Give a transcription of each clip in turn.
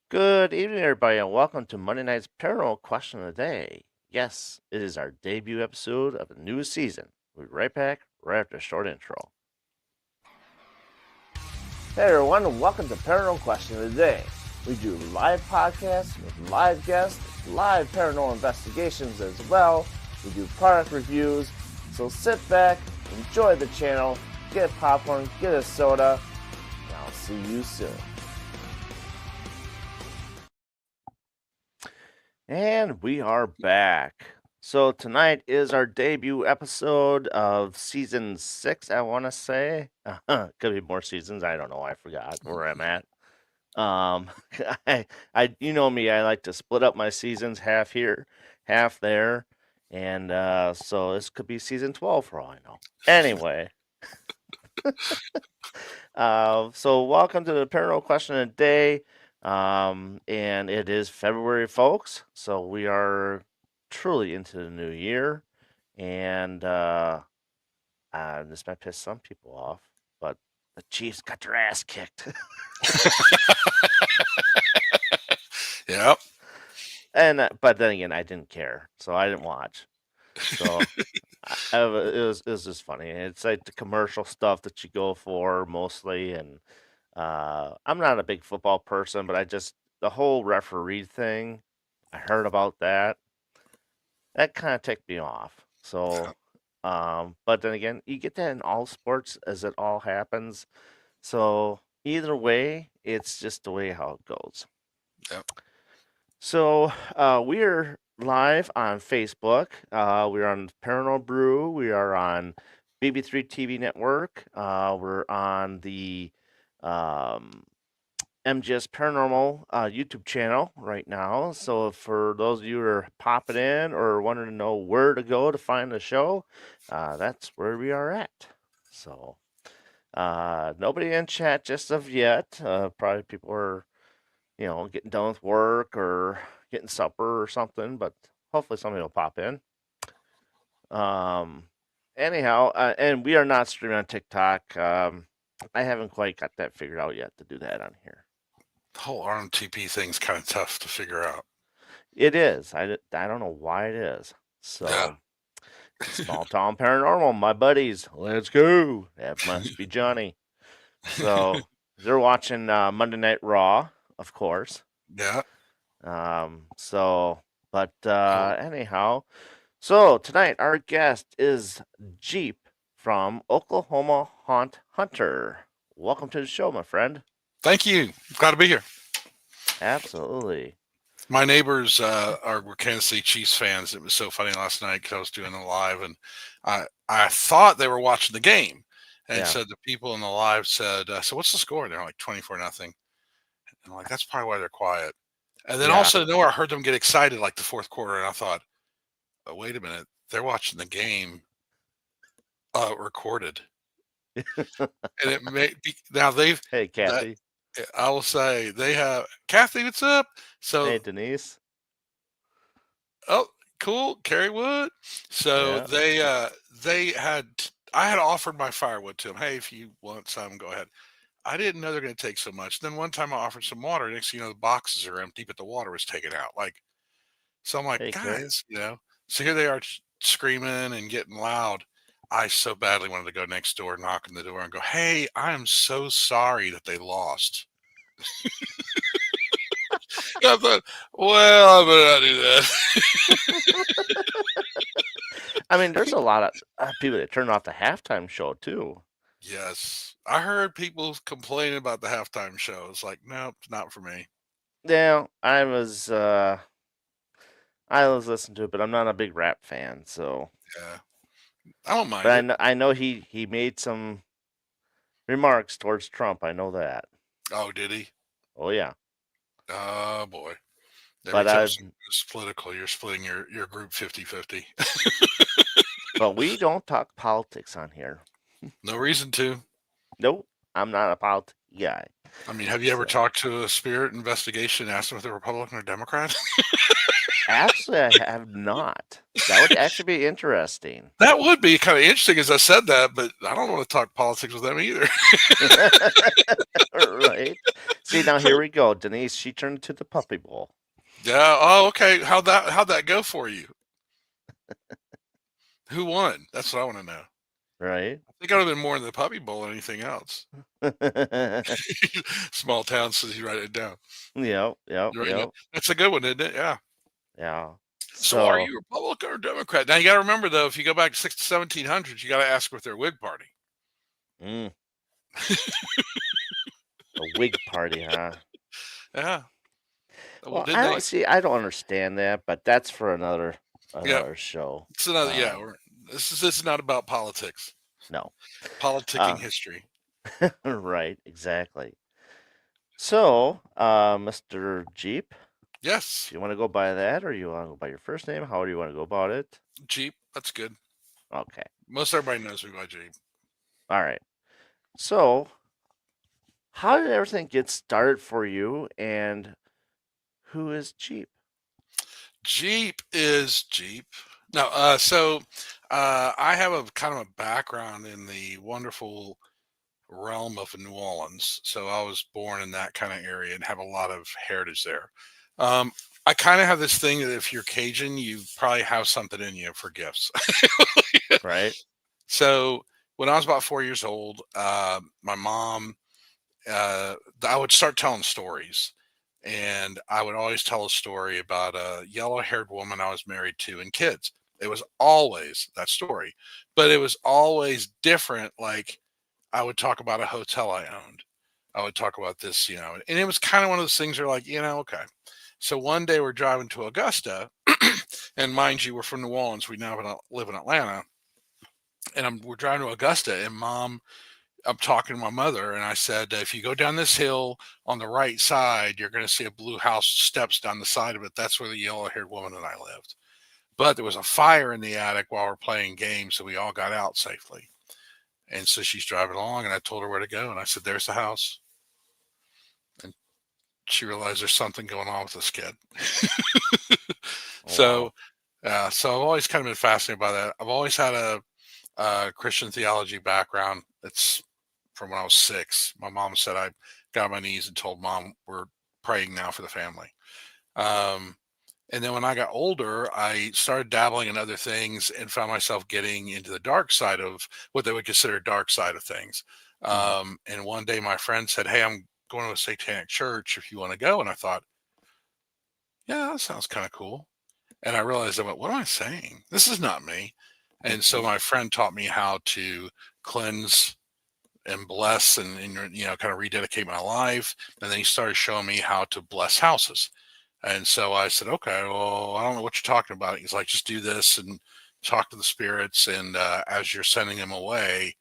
Good evening, everybody, and welcome to Monday Night's Paranormal Question of the Day. Yes, it is our debut episode of the new season. We'll be right back right after a short intro. Hey, everyone, and welcome to Paranormal Question of the Day. We do live podcasts with live guests, live paranormal investigations as well. We do product reviews, so sit back, enjoy the channel, get popcorn, get a soda, and I'll see you soon. And we are back. So tonight is our debut episode of season 6, I want to say. Could be more seasons. I don't know. I forgot where I'm at. Um, you know me. I like to split up my seasons, half here, half there, and so this could be season 12 for all I know. Anyway, so welcome to the Paranormal Question of the Day. And it is February, folks. So we are truly into the new year, and this might piss some people off, but the Chiefs got their ass kicked. Yep. And but then again, I didn't care, so I didn't watch. So it was just funny. It's like the commercial stuff that you go for mostly, and I'm not a big football person, but the whole referee thing. I heard about that. That kind of ticked me off. So, but then again, you get that in all sports as it all happens. So either way, it's just the way how it goes. Yep. So we are live on Facebook. We're on Paranormal Brew. We are on BB3 TV Network. We're on the um, MGS Paranormal YouTube channel right now. So for those of you who are popping in or wanting to know where to go to find the show, that's where we are at. So nobody in chat just of yet. Probably people are getting done with work or getting supper or something, but hopefully somebody will pop in. Um, anyhow, and we are not streaming on TikTok. I haven't quite got that figured out yet to do that on here. The whole RMTP thing's kind of tough to figure out. It is. I don't know why it is. Yeah. So, small town paranormal, my buddies, let's go. That must be Johnny. So, they're watching Monday Night Raw, of course. Yeah. So, but Cool. anyhow, so tonight our guest is Jeep from Oklahoma Haunt Hunter. Welcome to the show, my friend. Thank you. Glad to be here. Absolutely. My neighbors were Kansas City Chiefs fans. It was so funny last night because I was doing it live, and I thought they were watching the game, and Yeah. so the people in the live said, "So what's the score?" They're like 24-0. I'm like, "That's probably why they're quiet." And then Yeah. also nowhere I heard them get excited like the fourth quarter, and I thought, "Oh, wait a minute, they're watching the game recorded." And it may be now they've Hey, that Kathy. I will say they have Kathy, what's up? Hey, So Denise. oh, cool, Carrie Wood. So Yeah. they had I had offered my firewood to them. Hey, if you want some, go ahead. I didn't know they're going to take so much. Then one time I offered some water. Next thing you know, the boxes are empty, but the water was taken out. So I'm like, Hey, Carrie. guys. So here they are screaming and getting loud. I so badly wanted to go next door, knock on the door, and go, "Hey, I am so sorry that they lost." I thought, well, I better not do that. I mean, there's a lot of people that turn off the halftime show too. Yes, I heard people complaining about the halftime show. It's like, nope, not for me. Yeah, I was listening to it, but I'm not a big rap fan. So, Yeah, I don't but mind it. I know he made some remarks towards Trump. I know that. Oh, did he? Oh yeah, Oh boy. Every but time it's political, you're splitting your group 50-50. we don't talk politics on here. No reason to. Nope, I'm not a politics guy. I mean, have you ever So talked to a spirit investigation and asked them if they're Republican or Democrat? Actually, I have not. That would actually be interesting. That would be kind of interesting as I said that, but I don't want to talk politics with them either. Right. See, now here we go. Denise, she turned to the puppy bowl, Yeah. Oh, okay. How'd that go for you? Who won? That's what I want to know. right? I think I'd have been more in the puppy bowl than anything else. Small town says you write it down. Yep, yep, You're writing it. yep. That's a good one, isn't it? Yeah. Yeah. So are So, you Republican or Democrat? Now you got to remember though, if you go back to 1700s, you got to ask with their Whig party. mm, a wig party, huh? Yeah. Well, Well, did I they? don't see. I don't understand that, but that's for another Yeah. show. It's another. Yeah. Um, This is not about politics. no. Politicking Uh, history. right. Exactly. So, Mr. Jeep, Yes. do you want to go by that, or you want to go by your first name? How do you want to go about it? Jeep. That's good. Okay. Most everybody knows me by Jeep. All right. So, how did everything get started for you, and who is Jeep? Jeep is Jeep. No, I have a kind of a background in the wonderful realm of New Orleans. So I was born in that kind of area and have a lot of heritage there. Um, I kind of have this thing that if you're Cajun, you probably have something in you for gifts. Right. So when I was about 4 years old, my mom, I would start telling stories. And I would always tell a story about a yellow haired woman I was married to and kids. It was always that story, but it was always different. Like I would talk about a hotel I owned. I would talk about this, and it was kind of one of those things where, like, okay. So one day we're driving to Augusta, and mind you, we're from New Orleans. We now live in Atlanta, and we're driving to Augusta, and I'm talking to my mother, and I said, if you go down this hill on the right side, you're going to see a blue house steps down the side of it. That's where the yellow haired woman and I lived. But there was a fire in the attic while we're playing games, so we all got out safely. And so she's driving along, and I told her where to go, and I said, "There's the house." And she realized there's something going on with this kid. Oh, so, wow. so I've always kind of been fascinated by that. I've always had a Christian theology background. It's from when I was 6. My mom said I got on my knees and told mom we're praying now for the family. Um, and then when I got older, I started dabbling in other things and found myself getting into the dark side of what they would consider dark side of things. Mhm. And one day my friend said, "Hey, I'm going to a satanic church if you want to go." And I thought, yeah, that sounds kind of cool. And I realized I went, what am I saying? This is not me. And so Mhm. my friend taught me how to cleanse and bless and kind of rededicate my life. And then he started showing me how to bless houses. And so I said, okay, well, I don't know what you're talking about. He's like, just do this and talk to the spirits. And as you're sending them away,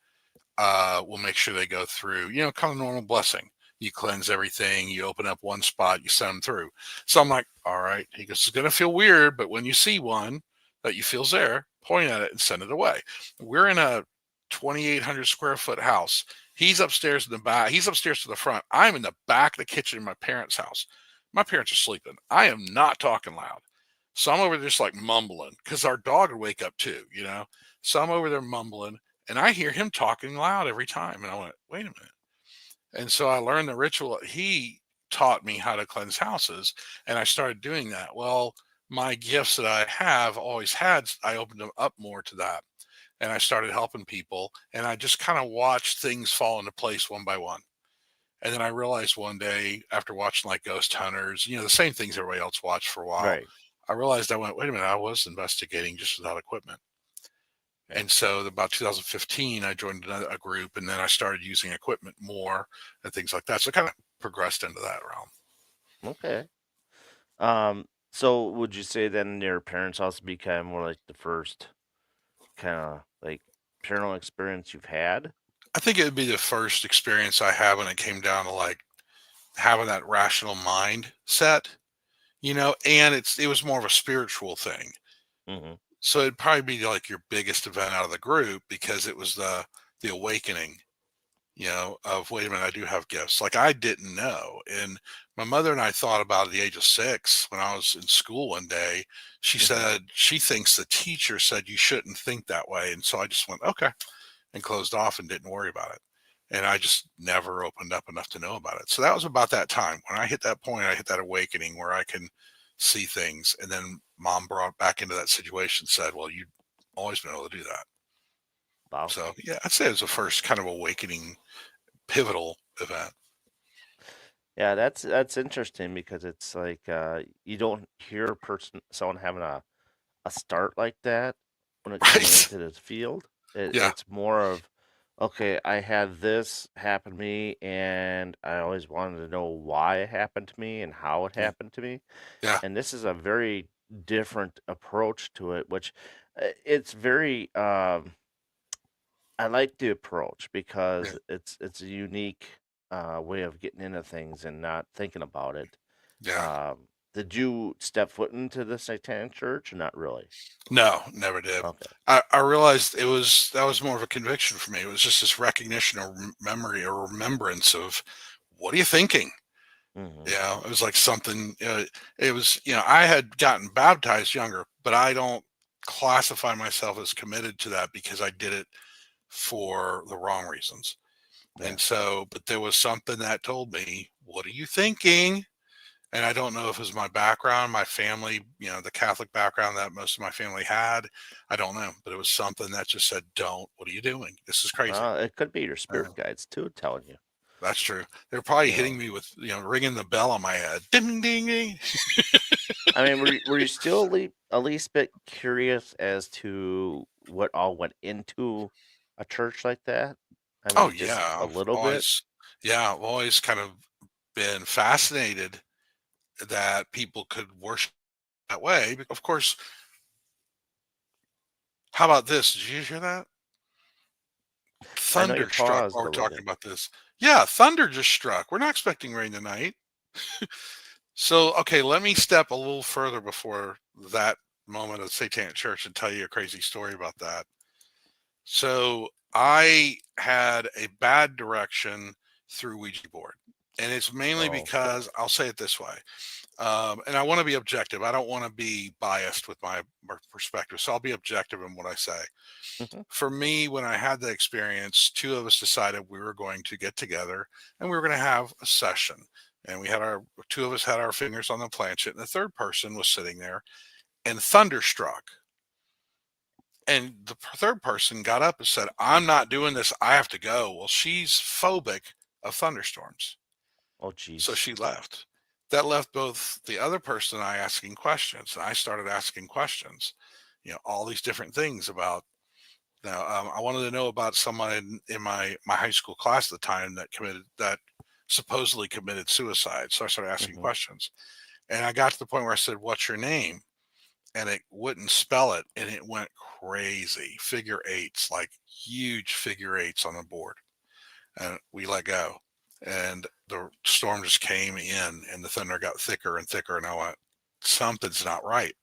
we'll make sure they go through, kind of normal blessing. You cleanse everything, you open up one spot, you send them through. So I'm like, all right. He goes, it's going to feel weird, but when you see one that you feel's there, point at it and send it away. We're in a 2,800 square foot house. He's upstairs in the back. He's upstairs to the front. I'm in the back of the kitchen in my parents' house. My parents are sleeping. I am not talking loud. So I'm over there just like mumbling because our dog would wake up too. So I'm over there mumbling and I hear him talking loud every time. And I went, wait a minute. And so I learned the ritual. He taught me how to cleanse houses, and I started doing that. Well, my gifts that I have always had, I opened them up more to that. And I started helping people, and I just kind of watched things fall into place one by one. And then I realized one day after watching like Ghost Hunters, the same things everybody else watched for a while, Right. I realized I went, wait a minute, I was investigating just without equipment. And so about 2015, I joined a group and then I started using equipment more and things like that. So it kind of progressed into that realm. Okay. So would you say then your parents' house became more like the first kind of like paranormal experience you've had? I think it would be the first experience I had when it came down to like having that rational mind set, and it was more of a spiritual thing. Hmm. So it'd probably be like your biggest event out of the group because it was the awakening, of wait a minute, I do have gifts. Like I didn't know. And my mother and I thought about at the age of 6 when I was in school one day. She Mhm. said she thinks the teacher said you shouldn't think that way. And so I just went, okay, and closed off and didn't worry about it. And I just never opened up enough to know about it. So that was about that time when I hit that point, I hit that awakening where I can see things. And then mom brought back into that situation, said, well, you've always been able to do that. Wow. So yeah, I'd say it was the first kind of awakening pivotal event. Yeah, that's interesting because it's like you don't hear someone having a start like that when it coming Right. into this field. Yeah. It's more of, okay, I had this happen to me, and I always wanted to know why it happened to me and how it Yeah. happened to me. Yeah. And this is a very different approach to it, which it's very I like the approach Yeah. because it's a unique way of getting into things and not thinking about it. Yeah. Did you step foot into the Satanic Church or not really? No, never did. Okay. I realized that was more of a conviction for me. It was just this recognition or memory or remembrance of what are you thinking? Hmm. It was like something. It was I had gotten baptized younger, but I don't classify myself as committed to that because I did it for the wrong reasons. Yeah. And so, but there was something that told me, "What are you thinking?" And I don't know if it was my background, my family, the Catholic background that most of my family had. I don't know, but it was something that just said, "Don't. What are you doing? This is crazy." Well, it could be your Uh, spirit guides too telling you. that's true. They're probably You hitting know, me with ringing the bell on my head. Ding ding ding. I mean, were you still a least bit curious as to what all went into a church like that? I Oh mean, just yeah, a little bit. I've always kind of been fascinated that people could worship that way. Of course, how about this? Did you hear that? I know you Thunder struck while paused we're a little talking bit. about this. Yeah, thunder just struck. We're not expecting rain tonight. So, okay, let me step a little further before that moment of Satanic Church and tell you a crazy story about that. So, I had a bad direction through Ouija board. And it's mainly Oh. because I'll say it this way. And I want to be objective. I don't want to be biased with my perspective. So I'll be objective in what I say. Hmm. For me, when I had the experience, two of us decided we were going to get together and we were going to have a session. And we had our two of us had our fingers on the planchette, and the third person was sitting there and thunderstruck. And the third person got up and said, "I'm not doing this. I have to go." Well, she's phobic of thunderstorms. Oh, So jeez. she left. That left both the other person and I asking questions. And I started asking questions, all these different things about. Now, I wanted to know about someone in my high school class at the time that supposedly committed suicide. So I started asking Hmm. questions, and I got to the point where I said, "What's your name?" And it wouldn't spell it, and it went crazy. Figure eights, like huge figure eights on the board, and we let go, and the storm just came in, and the thunder got thicker and thicker, and I went, "Something's not right."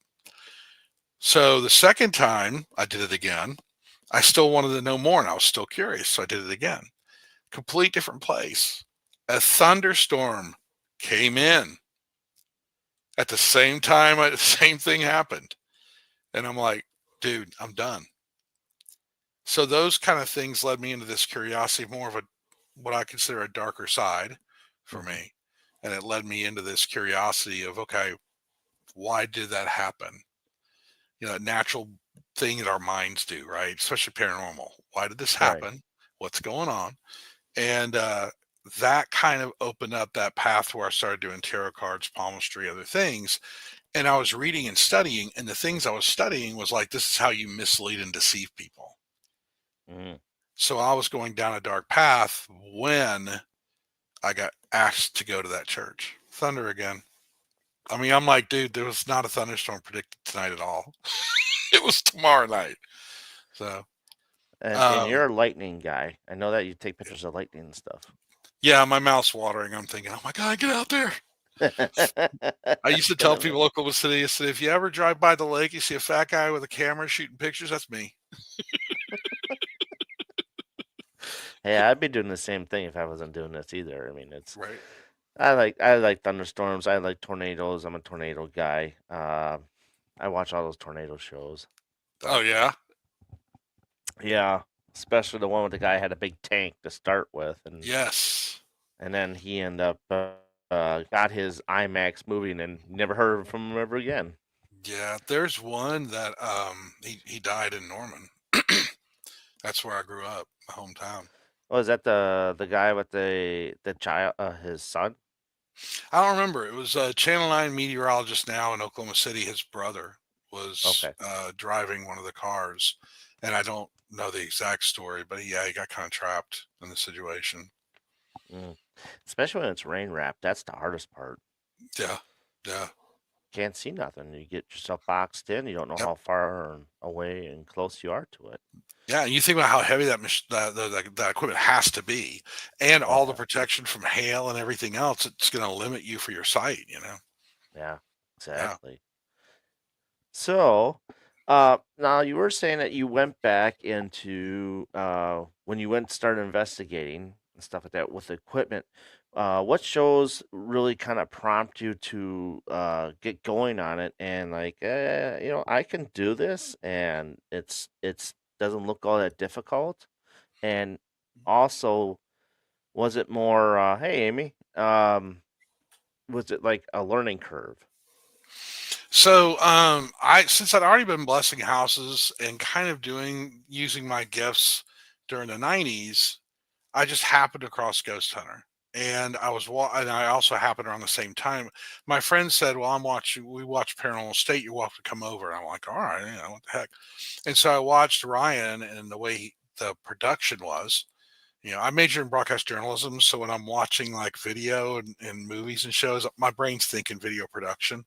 So the second time I did it again, I still wanted to know more and I was still curious. So I did it again. Complete different place. A thunderstorm came in at the same time. The same thing happened. And I'm like, dude, I'm done. So those kind of things led me into this curiosity, more of a what I consider a darker side for Hmm. me. And it led me into this curiosity of, okay, why did that happen? A natural thing that our minds do, right? Especially paranormal. Why did this Right. happen? What's going on? And that kind of opened up that path where I started doing tarot cards, palmistry, other things. And I was reading and studying, and the things I was studying was like, this is how you mislead and deceive people. Hmm. So I was going down a dark path when I got asked to go to that church. Thunder again. I mean, I'm like, dude, there was not a thunderstorm predicted tonight at all. It was tomorrow night. So, And um, you're a lightning guy. I know that you take pictures of lightning and stuff. yeah, my mouth's watering. I'm thinking, oh my God, get out there. I used to Can tell people imagine. local to the city, I said, if you ever drive by the lake, you see a fat guy with a camera shooting pictures, that's me. Hey, I'd be doing the same thing if I wasn't doing this either. I mean, it's Right. I like thunderstorms. I like tornadoes. I'm a tornado guy. I watch all those tornado shows, Oh but yeah. yeah, especially the one with the guy had a big tank to start with, Yes. and then he ended up got his IMAX moving and never heard from him ever again. Yeah. There's one that he died in Norman. That's where I grew up, my hometown. Oh, is that the guy with the child, his son? I don't remember. It was a Channel 9 meteorologist now in Oklahoma City. His brother was Okay. driving one of the cars, and I don't know the exact story, but yeah, he got kind of trapped in the situation. Mm. Especially when it's rain wrapped. That's the hardest part. Yeah, yeah, Can't see nothing. You get yourself boxed in. You don't know yep, how far away and close you are to it. yeah. And you think about how heavy that equipment has to be, and Oh all the yeah, protection from hail and everything else. It's going to limit you for your sight. yeah, Yeah. exactly. So, now you were saying that you went back into when you went started investigating and stuff like that with equipment. What shows really kind of prompt you to get going on it and like, I can do this, and it's doesn't look all that difficult. And also, was it more, hey Amy, was it like a learning curve? So, I since I'd already been blessing houses and kind of doing using my gifts during the '90s, I just happened across Ghost Hunter, and and I also happened around the same time. My friend said, "Well, we watch Paranormal State. You're welcome to come over." And I'm like, "All right, what the heck?" And so I watched Ryan and the way the production was. I major in broadcast journalism, so when I'm watching like video and movies and shows, my brain's thinking video production.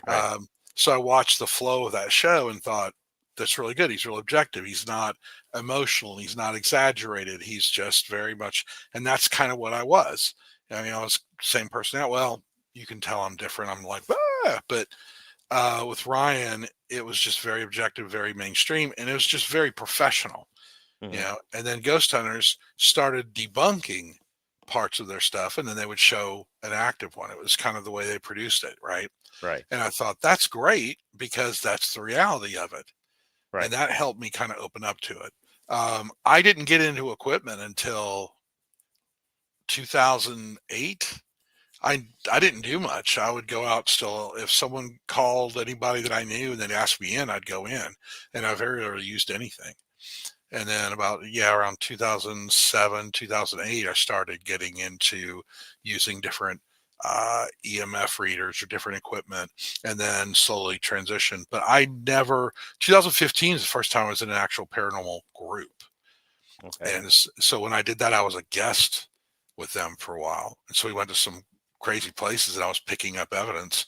Right. So I watched the flow of that show and thought, that's really good. He's real objective. He's not emotional. He's not exaggerated. He's just very much, and that's kind of what I was. I mean, I was same personality. Well, you can tell I'm different. I'm like, but with Ryan, it was just very objective, very mainstream, and it was just very professional. Hmm. And then Ghost Hunters started debunking parts of their stuff, and then they would show an active one. It was kind of the way they produced it, right? Right. And I thought that's great because that's the reality of it. And Right. that helped me kind of open up to it. I didn't get into equipment until 2008. I didn't do much. I would go out still. If someone called anybody that I knew and then asked me in, I'd go in. And I very rarely used anything. And then around 2007, 2008, I started getting into using different EMF readers or different equipment, and then slowly transitioned. But I never 2015 is the first time I was in an actual paranormal group. Okay. And so when I did that, I was a guest with them for a while. And so we went to some crazy places and I was picking up evidence.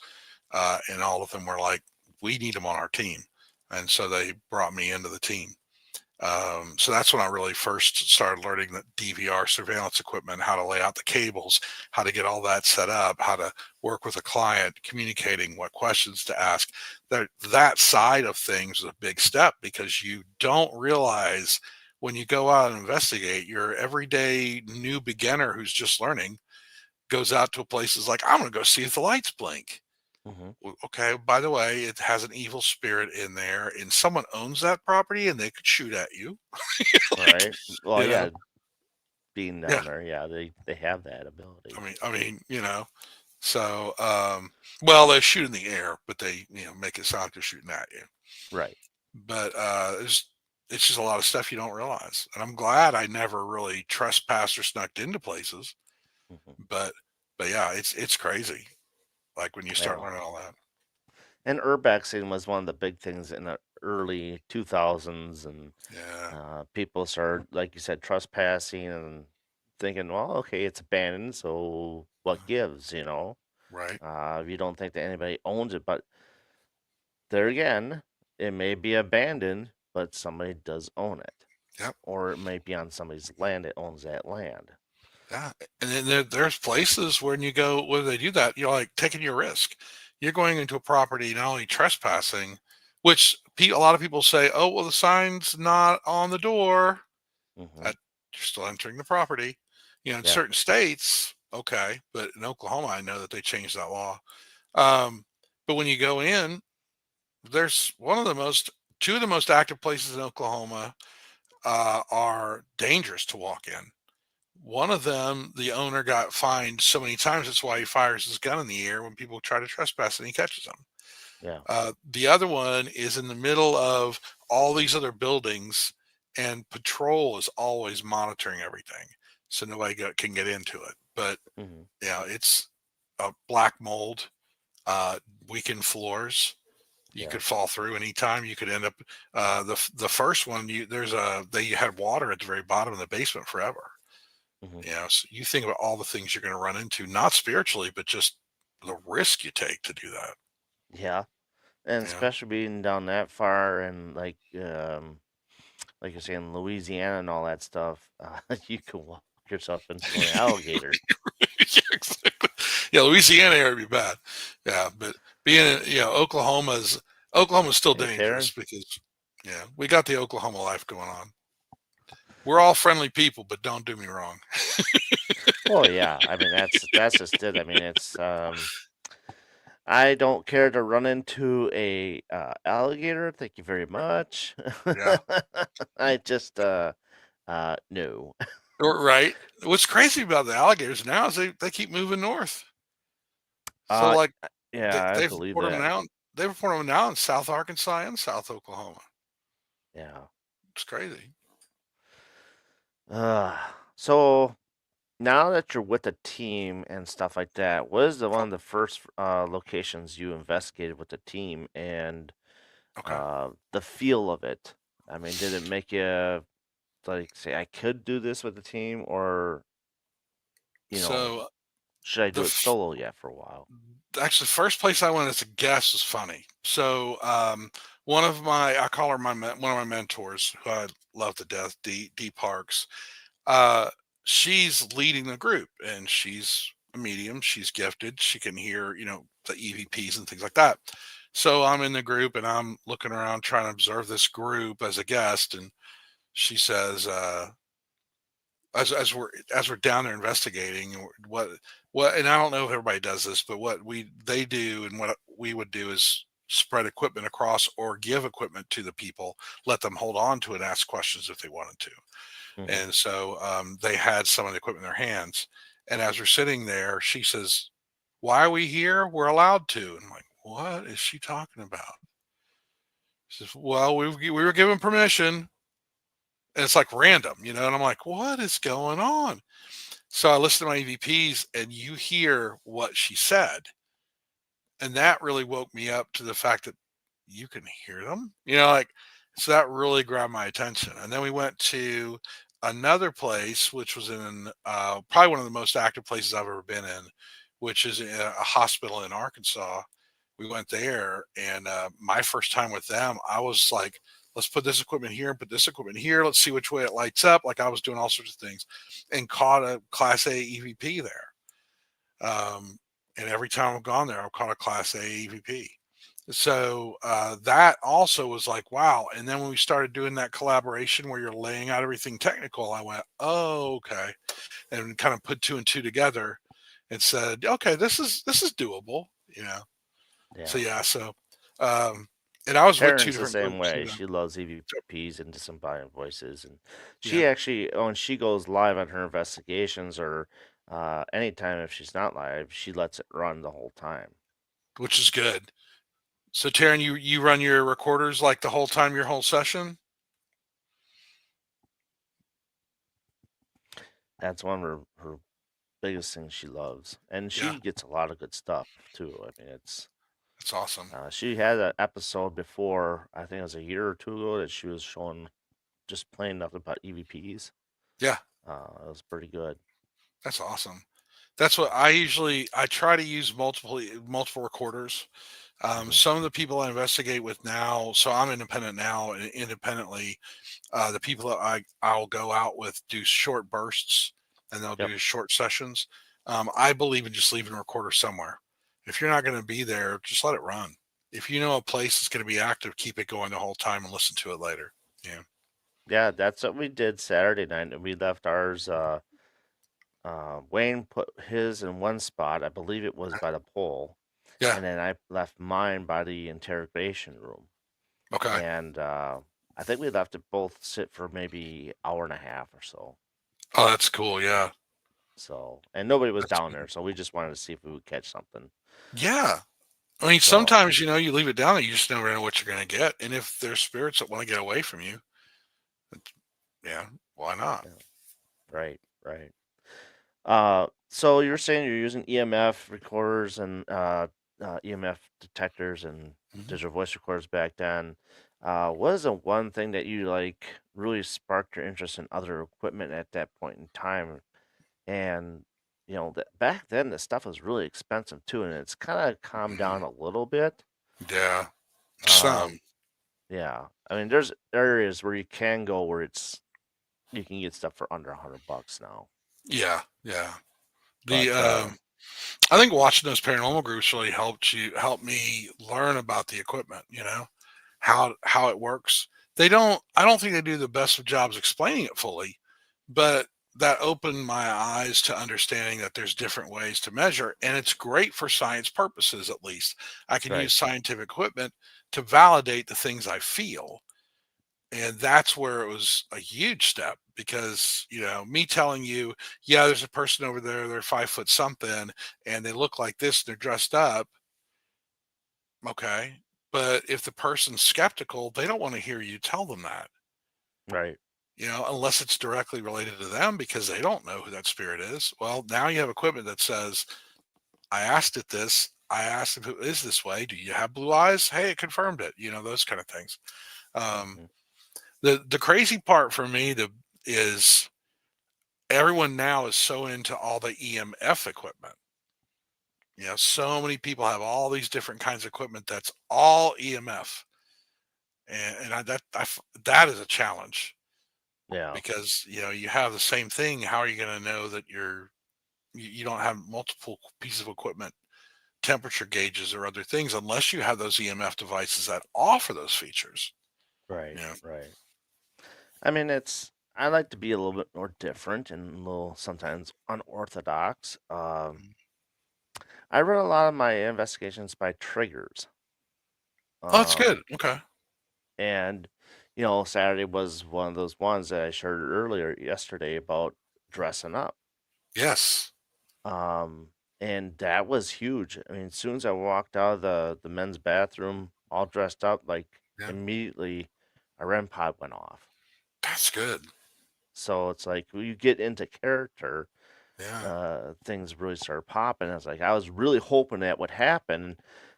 And all of them were like, we need them on our team. And so they brought me into the team. So that's when I really first started learning the DVR surveillance equipment, how to lay out the cables, how to get all that set up, how to work with a client, communicating what questions to ask. That side of things is a big step because you don't realize when you go out and investigate, your everyday new beginner who's just learning goes out to places like, I'm going to go see if the lights blink. Hmm. Okay, by the way, it has an evil spirit in there, and someone owns that property and they could shoot at you. Like, Right. Well, you know, yeah, being yeah. down there, yeah, they have that ability. So, well, they shoot in the air, but they, make it sound like they're shooting at you. Right. But it's just a lot of stuff you don't realize. And I'm glad I never really trespassed or snuck into places. Hmm. But, but yeah, it's crazy. Like when you start Yeah. learning all that. And urbexing was one of the big things in the early 2000s, and Yeah, people started, like you said, trespassing and thinking, well, okay, it's abandoned, so what gives, you know? right. If you don't think that anybody owns it, but there again, it may be abandoned, but somebody does own it, Yep. or it may be on somebody's land that owns that land. Yeah, and then there's places when you go where they do that, you're like taking your risk. You're going into a property not only trespassing, which a lot of people say, "Oh, well, the sign's not on the door." Hmm. you're still entering the property. In Yeah. certain states, okay, but in Oklahoma, I know that they changed that law. Um, but when you go in, there's two of the most active places in Oklahoma are dangerous to walk in. One of them, the owner got fined so many times. That's why he fires his gun in the air when people try to trespass and he catches them. Yeah. The other one is in the middle of all these other buildings, and patrol is always monitoring everything, so can get into it. But Hmm. it's black mold, uh, weakened floors. You Yeah. could fall through anytime. You could end up the first one. They had water at the very bottom of the basement forever. Hmm. So you think about all the things you're going to run into, not spiritually, but just the risk you take to do that. Yeah. And Yeah. especially being down that far and like you're saying, Louisiana and all that stuff, you can walk yourself into an alligator. Yeah, exactly. Yeah, Louisiana area would be bad. Yeah, but being in, Oklahoma's still Hey, dangerous Taryn. because we got the Oklahoma life going on. We're all friendly people, but don't do me wrong. Oh yeah, I mean that's just it. I mean it's I don't care to run into a alligator. Thank you very much. Yeah. I just no. Right. What's crazy about the alligators now is they keep moving north. So Uh like yeah, I they've believe reported them that. now. They report them now in South Arkansas and South Oklahoma. Yeah. It's crazy. Uh so now that you're with a team and stuff like that, what is the one of the first locations you investigated with the team and Okay. the feel of it? I mean, did it make you like say I could do this with the team, or you know, So should I the do it solo yet for a while? actually first place I went as a guest was funny. So one of my I call her one of my mentors who I love to death, D Parks. Uh, she's leading the group and she's a medium. She's gifted. She can hear the EVPs and things like that. So I'm in the group and I'm looking around trying to observe this group as a guest, and she says, as we're down there investigating, what and I don't know if everybody does this, but what we they do and what we would do is spread equipment across or give equipment to the people, let them hold on to it, and ask questions if they wanted to. Hmm. And so they had some of the equipment in their hands, and as we're sitting there, she says, "Why are we here? We're allowed to." And I'm like, "What is she talking about?" She says, "Well, we were given permission." And it's like random, and I'm like, "What is going on?" So I listen to my EVPs and you hear what she said. And that really woke me up to the fact that you can hear them, so that really grabbed my attention. And then we went to another place, which was in probably one of the most active places I've ever been in, which is a hospital in Arkansas. We went there, and my first time with them, I was like, let's put this equipment here and put this equipment here. Let's see which way it lights up. Like I was doing all sorts of things and caught a Class A EVP there. Um, and every time I've gone there, I've caught a Class A EVP. So that also was like, wow. And then when we started doing that collaboration where you're laying out everything technical, I went, oh, okay. And kind of put two and two together and said, okay, this is doable, you know. So Yeah. yeah, so um, and I was with two Taryn's the different same groups. way. She loves EVPs and disembodied voices, and Yeah, she actually, when she goes live on her investigations, or anytime if she's not live, she lets it run the whole time. which is good. So Taryn, you run your recorders like the whole time your whole session? That's one of her biggest things she loves, and Yeah, she gets a lot of good stuff too. I mean, it's that's awesome. she had an episode before, I think it was a year or two ago, that she was showing just plain nothing but EVPs. Yeah, It was pretty good. that's awesome. That's what I try to use multiple recorders. Hmm. Some of the people I investigate with now, so I'm independent now, and independently, the people that I'll go out with do short bursts, and they'll Yep. do short sessions. I believe in just leaving a recorder somewhere. If you're not going to be there, just let it run. If you know a place is going to be active, keep it going the whole time and listen to it later. Yeah. Yeah, that's what we did Saturday night. And we left ours. Wayne put his in one spot. I believe it was by the pole, Yeah. and then I left mine by the interrogation room. Okay. And I think we left it both sit for maybe hour and a half or so. Oh, that's cool. Yeah. So, and nobody was That's down good. there, so we just wanted to see if we would catch something. Yeah. I mean, So, sometimes, you leave it down there, you just never know what you're going to get. And if there's spirits that want to get away from you, yeah, why not? yeah, right, right. So you're saying you're using EMF recorders and EMF detectors and Mhm. digital voice recorders back then. What is the one thing that you like really sparked your interest in other equipment at that point in time? And that back then the stuff was really expensive too, and it's kind of calmed Mhm. down a little bit. Yeah. Um, Some. yeah, I mean, there's areas where you can go where you can get stuff for under $100 now. Yeah. Yeah. The But I think watching those paranormal groups really helped me learn about the equipment, how it works. I don't think they do the best of jobs explaining it fully, but that opened my eyes to understanding that there's different ways to measure, and it's great for science purposes. At least I can right, use scientific equipment to validate the things I feel. And that's where it was a huge step because, me telling you, yeah, there's a person over there, they're 5 foot something, and they look like this, and they're dressed up. Okay. But if the person's skeptical, they don't want to hear you tell them that, right, unless it's directly related to them because they don't know who that spirit is. Well, now you have equipment that says, I asked it this. I asked if it is this way. Do you have blue eyes? Hey, it confirmed it. Those kind of things. Um, hmm, the crazy part for me is everyone now is so into all the EMF equipment. So many people have all these different kinds of equipment that's all EMF, and that is a challenge yeah, because you have the same thing. How are you going to know that you don't have multiple pieces of equipment, temperature gauges, or other things unless you have those EMF devices that offer those features? right, Yeah, right. I mean, I like to be a little bit more different and a little sometimes unorthodox. I run a lot of my investigations by triggers. oh, that's good. Um, Okay. and Saturday was one of those ones that I shared earlier yesterday about dressing up. Yes. Um, and that was huge. I mean, as soon as I walked out of the men's bathroom, all dressed up, like Yeah, immediately, a REM pod went off. that's good. So it's like when you get into character, Yeah, things really start popping. I was really hoping that would happen.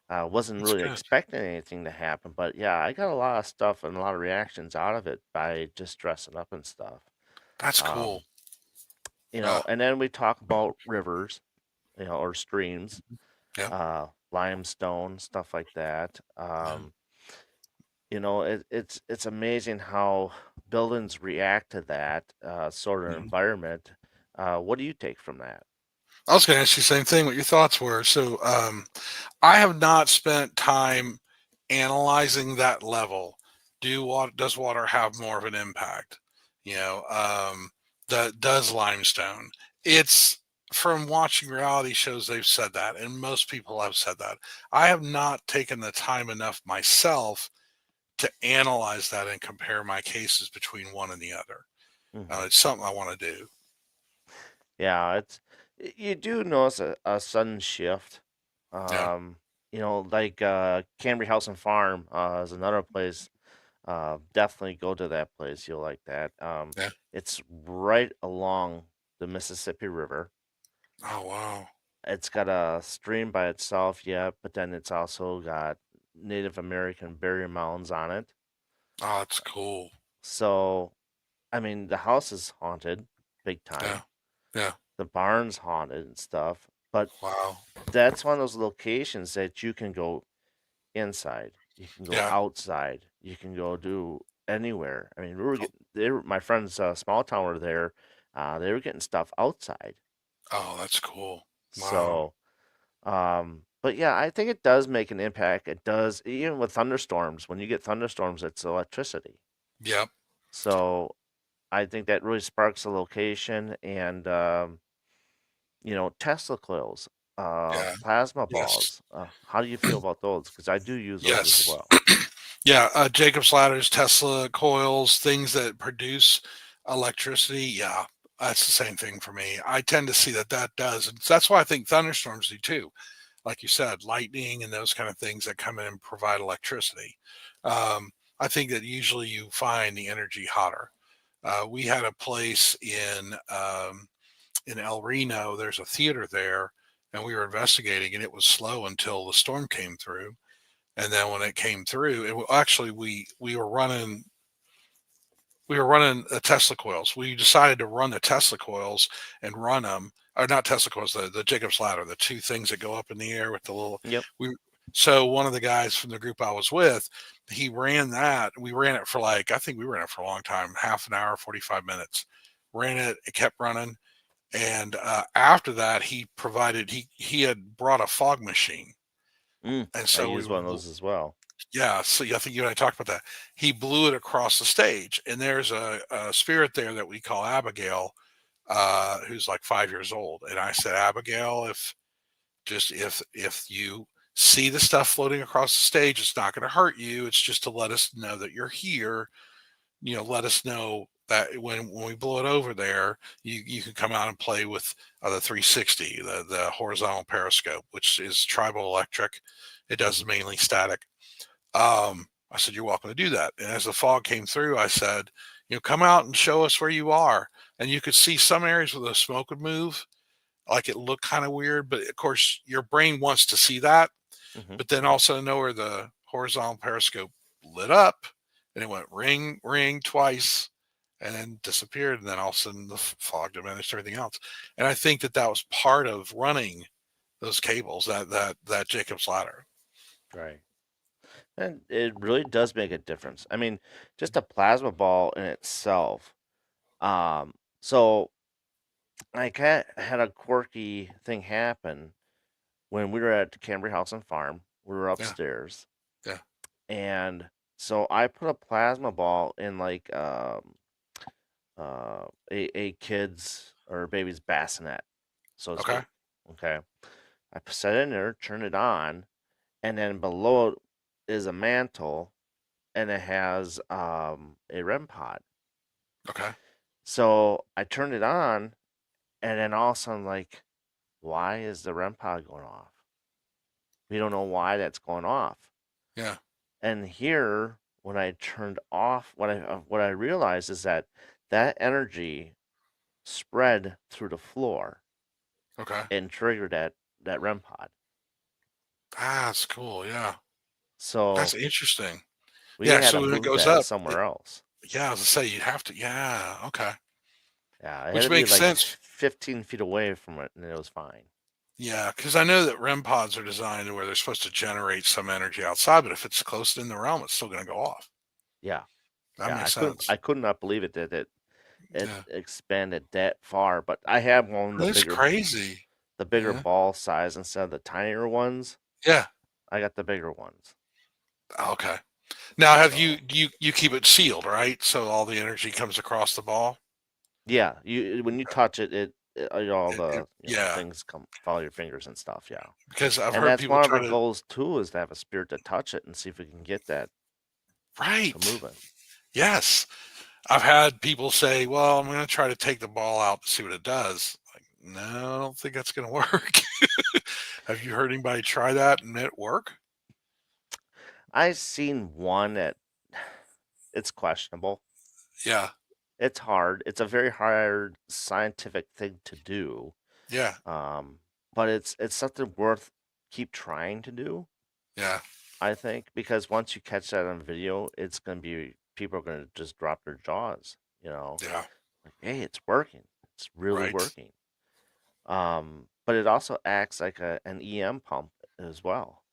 Wasn't that's really good. expecting anything to happen, but yeah, I got a lot of stuff and a lot of reactions out of it by just dressing up and stuff. That's Um, cool. Uh, and then we talk about rivers, or streams, yeah, limestone, stuff like that. yeah. It's amazing how buildings react to that sort of Mhm. environment. What do you take from that? I was going to ask you the same thing. What your thoughts were? So, I have not spent time analyzing that level. Does water have more of an impact? You know, does limestone? It's from watching reality shows. They've said that, and most people have said that. I have not taken the time enough myself to analyze that and compare my cases between one and the other. Hmm. It's something I want to do. Yeah, you do notice a sudden shift. Yeah, Like Cambry House and Farm is another place. Definitely go to that place. You'll like that. yeah. It's right along the Mississippi River. Oh wow. It's got a stream by itself, yeah, but then it's also got Native American burial mounds on it. Oh, that's cool. So, I mean, the house is haunted big Yeah, time. yeah. The barn's haunted and stuff, but Wow. that's one of those locations that you can go inside, you can go Yeah. outside, you can go do anywhere. I mean, we were getting my friends small town were there. They were getting stuff outside. Oh, that's cool. Wow. So, but yeah, I think it does make an impact. It does, even with thunderstorms. When you get thunderstorms, it's electricity. Yep. So I think that really sparks the location and Tesla coils, Yeah. plasma Yes. balls. How do you feel about those? Because I do use those as Yes. well. Yeah, Jacob's ladders, Tesla coils, things that produce electricity. Yeah, that's the same thing for me. I tend to see that that does. And that's why I think thunderstorms do too. Like you said, lightning and those kind of things that come in and provide electricity. I think that usually you find the energy hotter. We had a place in El Reno. There's a theater there, and we were investigating, and it was slow until the storm came through. And then when it came through, actually we were running the Tesla coils. We decided to run the Tesla coils and run them, or not Tesla coils, the Jacob's ladder, the two things that go up in the air with the little. Yep. We so one of the guys from the group I was with, he ran that. We ran it for like I think we ran it for a long time, half an hour, 45 minutes. Ran it, it kept running, and after that, he had brought a fog machine, and I so use one of those as well. yeah, so I think you and I talked about that. He blew it across the stage, and there's a spirit there that we call Abigail, who's like 5 years old. And I said, Abigail, if you see the stuff floating across the stage, it's not going to hurt you. It's just to let us know that you're here. Let us know that when we blow it over there, you can come out and play with the 360, the horizontal periscope, which is tribal electric. It does Mhm. mainly static. I said, you're welcome to do that. And as the fog came through, I said, come out and show us where you are. And you could see some areas where the smoke would move, like it looked kind of weird. But of course, your brain wants to see that. Mhm. But then also know where the horizontal periscope lit up and it went ring, ring twice and then disappeared. And then all of a sudden the fog diminished everything else. And I think that that was part of running those cables, that Jacob's ladder. Right. And it really does make a difference. I mean, just a plasma ball in itself. So had a quirky thing happen when we were at the Cambry House and Farm. We were Yeah. upstairs, Yeah. and so I put a plasma ball in like a kid's or a baby's bassinet, so to Okay. speak. Okay, set it in there, turn it on, and then below it is a mantle, and it has a REM pod. Okay. So I turned it on, and then all of a sudden, like, why is the REM pod going off? We don't know why that's going off. Yeah. And here, when I turned off, what I realized is that that energy spread through the floor Okay. and triggered that REM pod. Ah, that's cool. Yeah. That's So interesting. we Yeah. had to So when it move goes that to up, somewhere else. yeah, I was gonna say you'd have to. Yeah. Okay. Yeah, it had Which to be makes like sense. 15 feet away from it, and it was fine. Yeah, because I know that REM pods are designed to where they're supposed to generate some energy outside, but if it's close in the realm, it's still going to go off. Yeah, That yeah, makes I sense. could not believe it that it Yeah. expanded that far. But I have one of That's crazy. the bigger Yeah. ball size instead of the tinier ones. Yeah. I got the bigger ones. Okay. Now, have you So you keep it sealed, right? So all the energy comes across the ball. yeah, you when you touch it, all It the yeah, things come follow your fingers and stuff. Yeah, because I've and heard that's people one of try our to. goals too is to have a spirit to touch it and see if we can get that to Right. moving. Yes. I've had people say, "Well, I'm going to try to take the ball out to see what it does." Like, no, I don't think that's going to work. Have you heard anybody try that and it work? I seen one that it's questionable. Yeah, It's hard. It's a very hard scientific thing to do. yeah, Um, but it's something worth keep trying to do. yeah, I think because once you catch that on video, it's gonna be people are gonna just drop their jaws. You know, yeah. like hey, it's working. It's really Right. working. But it also acts like an EM pump as well.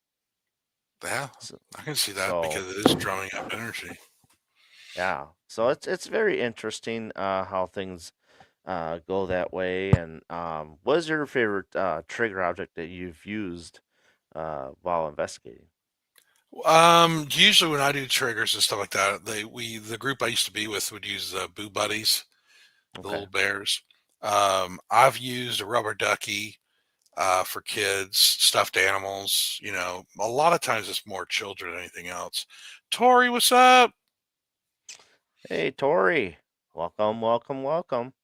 Yeah, So, I can see that so because it is drumming up energy. yeah, so it's very interesting how things go that way. And what is your favorite trigger object that you've used while investigating? Usually when I do triggers and stuff like that, the group I used to be with would use Boo Buddies, the Okay. little bears. I've used a rubber ducky for kids, stuffed animals. A lot of times it's more children than anything else. Tori, what's up? Hey, Tori. Welcome, welcome, welcome.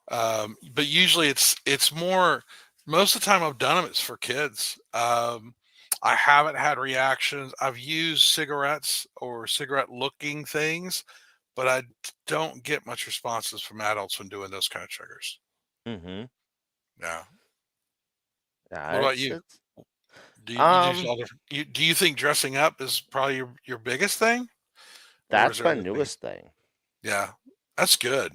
But usually it's more. Most of the time I've done them, it's for kids. I haven't had reactions. I've used cigarettes or cigarette looking things, but I don't get much responses from adults when doing those kind of triggers. Mm-hmm. Yeah. Yeah, What about it's you? it's You do um all different. Do you think dressing up is probably your biggest thing, or is that's there my other things? newest thing. Yeah, that's good.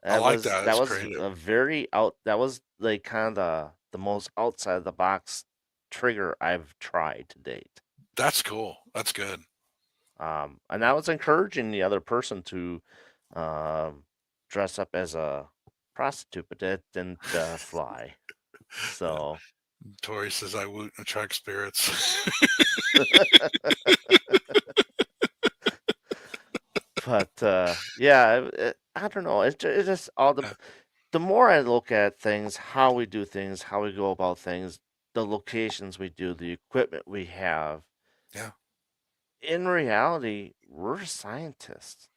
I That like was that. that That's was creative. a very out that was like kind of the most outside of the box trigger I've tried to date. That's cool. That's good. And I was encouraging the other person to um dress up as a prostitute, but that didn't fly. So Tori says I woot and attract spirits. but yeah, I don't know. It's just all Yeah, the more I look at things, how we do things, how we go about things, the locations we do, the equipment we have. yeah. In reality, we're scientists.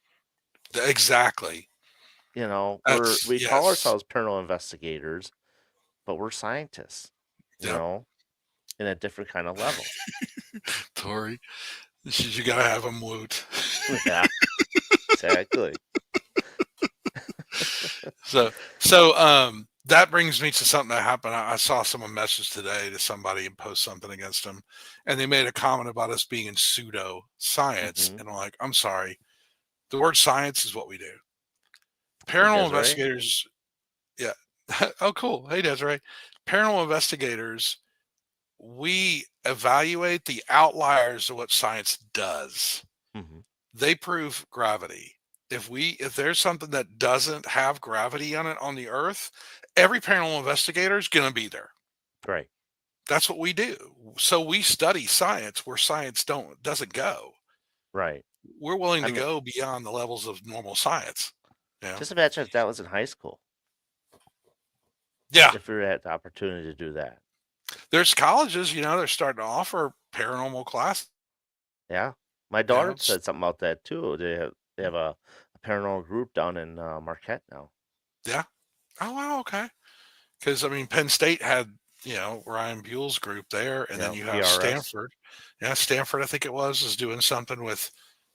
Exactly. You know, That's we call yes. ourselves paranormal investigators, but we're scientists. You Yep. know, in a different kind of level. Tori, you gotta have them woot. Yeah, exactly. So that brings me to something that happened. I saw someone message today to somebody and post something against them, and they made a comment about us being in pseudo science, Hmm. and I'm like, I'm sorry. The word science is what we do. Hey, Paranormal Desiree. investigators, yeah. Oh, cool. Hey, Desiree. Paranormal investigators, we evaluate the outliers of what science does. Hmm. They prove gravity. If there's something that doesn't have gravity on it on the earth, every paranormal investigator is going to be there. Right, That's what we do. So we study science where science doesn't go. right. We're willing I to mean, go beyond the levels of normal science. Yeah. just imagine if that was in high school, Yeah. if we had the opportunity to do that. There's colleges, they're starting to offer paranormal classes. Yeah. My You daughter know, said something about that too. They have a paranormal group down in Marquette now. yeah. Oh wow, okay. Because I mean, Penn State had Ryan Buell's group there, and then Yeah, you have PRS. Stanford. Yeah, Stanford, I think it was, is doing something with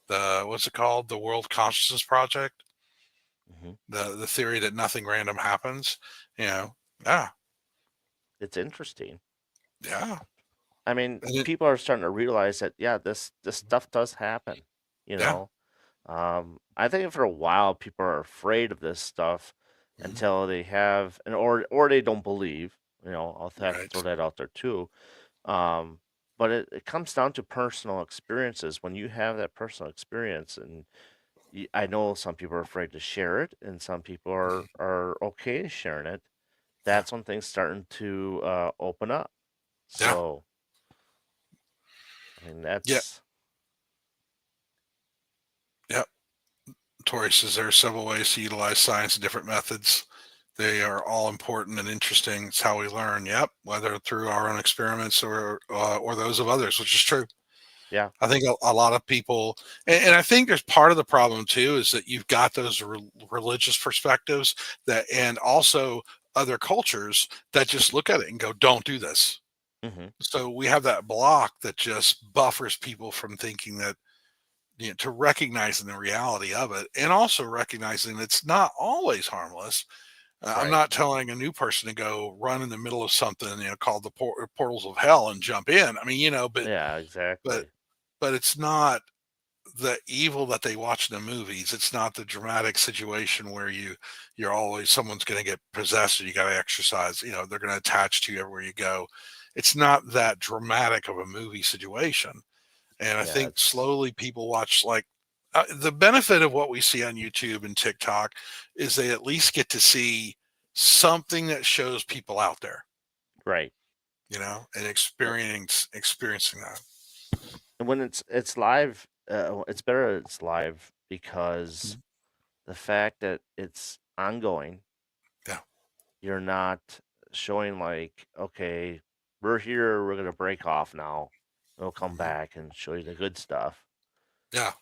the what's it called, the World Consciousness Project, Hmm. the theory that nothing random happens. You know, yeah, It's interesting. yeah, I mean, and it, people are starting to realize that yeah, this stuff does happen. You yeah, know, I think for a while people are afraid of this stuff mhm, until they have, and or they don't believe. You know, I'll have to throw right, that out there too. Um, but it comes down to personal experiences. When you have that personal experience, and I know some people are afraid to share it, and some people mhm, are okay sharing it. yeah, That's when things starting to open up. yeah, So, I mean, yeah, that's yeah. Tori says there are several ways to utilize science and different methods. They are all important and interesting. It's how we learn. Yep, whether through our own experiments or those of others, which is true. yeah, I think a lot of people, and I think there's part of the problem too, is that you've got those religious perspectives and also other cultures that just look at it and go, "Don't do this." hmm, So we have that block that just buffers people from thinking that, to recognizing the reality of it, and also recognizing it's not always harmless. I'm right, not telling a new person to go run in the middle of something, called the portals of hell and jump in. I mean, yeah, but exactly, but it's not the evil that they watch in the movies. It's not the dramatic situation where you're always someone's going to get possessed and you got to exercise. They're going to attach to you everywhere you go. It's not that dramatic of a movie situation. And I yeah, think it's slowly people watch like the benefit of what we see on YouTube and TikTok is they at least get to see something that shows people out there, right. and Uh, experiencing that. And when it's live, it's better it's live because Mhm. the fact that it's ongoing, Yeah. you're not showing like, okay, we're here, we're gonna break off now. We'll come Mhm. back and show you the good stuff. Yeah.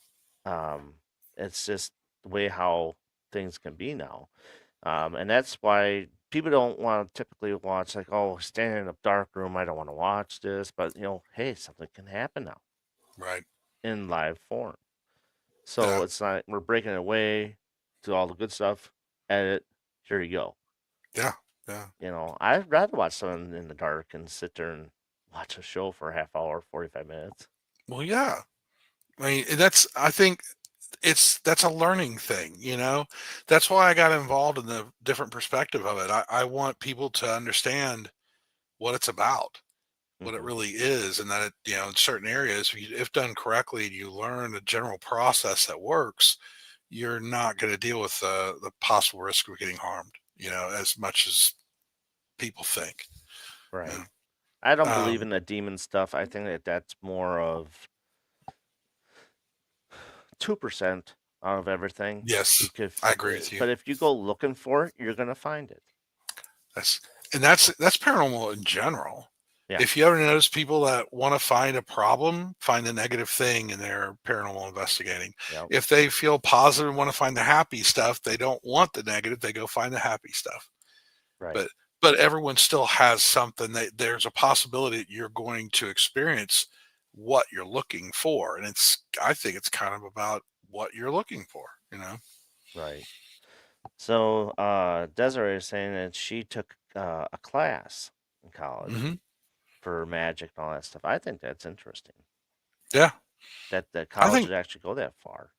Um, it's just the way how things can be now. And that's why people don't want to typically watch like, oh, standing in a dark room, I don't want to watch this, but hey, something can happen now Right. in live form. So Yeah. it's not we're breaking it away to all the good stuff. Edit, here you go. Yeah. Yeah. I'd rather watch something in the dark and sit there and watch a show for a half hour, 45 minutes. Well, yeah. I mean, I think that's a learning thing, you know? That's why I got involved in the different perspective of it. I want people to understand what it's about, what it Hmm. really is, and that in certain areas, if done correctly, and you learn a general process that works, you're not going to deal with the possible risk of getting harmed, as much as people think. You Right. know? I don't believe Um, in the demon stuff. I think that that's more of 2% out of everything. You yes, could, I agree with you. but if you go looking for it, you're gonna find it. That's that's paranormal in general. Yeah. If you ever notice people that want to find a problem, find the negative thing in their paranormal investigating. Yep. If they feel positive and want to find the happy stuff, they don't want the negative, they go find the happy stuff. Right. But everyone still has something that there's a possibility that you're going to experience what you're looking for. And I think it's kind of about what you're looking for. Right. So Desiree is saying that she took a class in college Hmm. for magic and all that stuff. I think that's interesting. Yeah. That the I college think would actually go that far.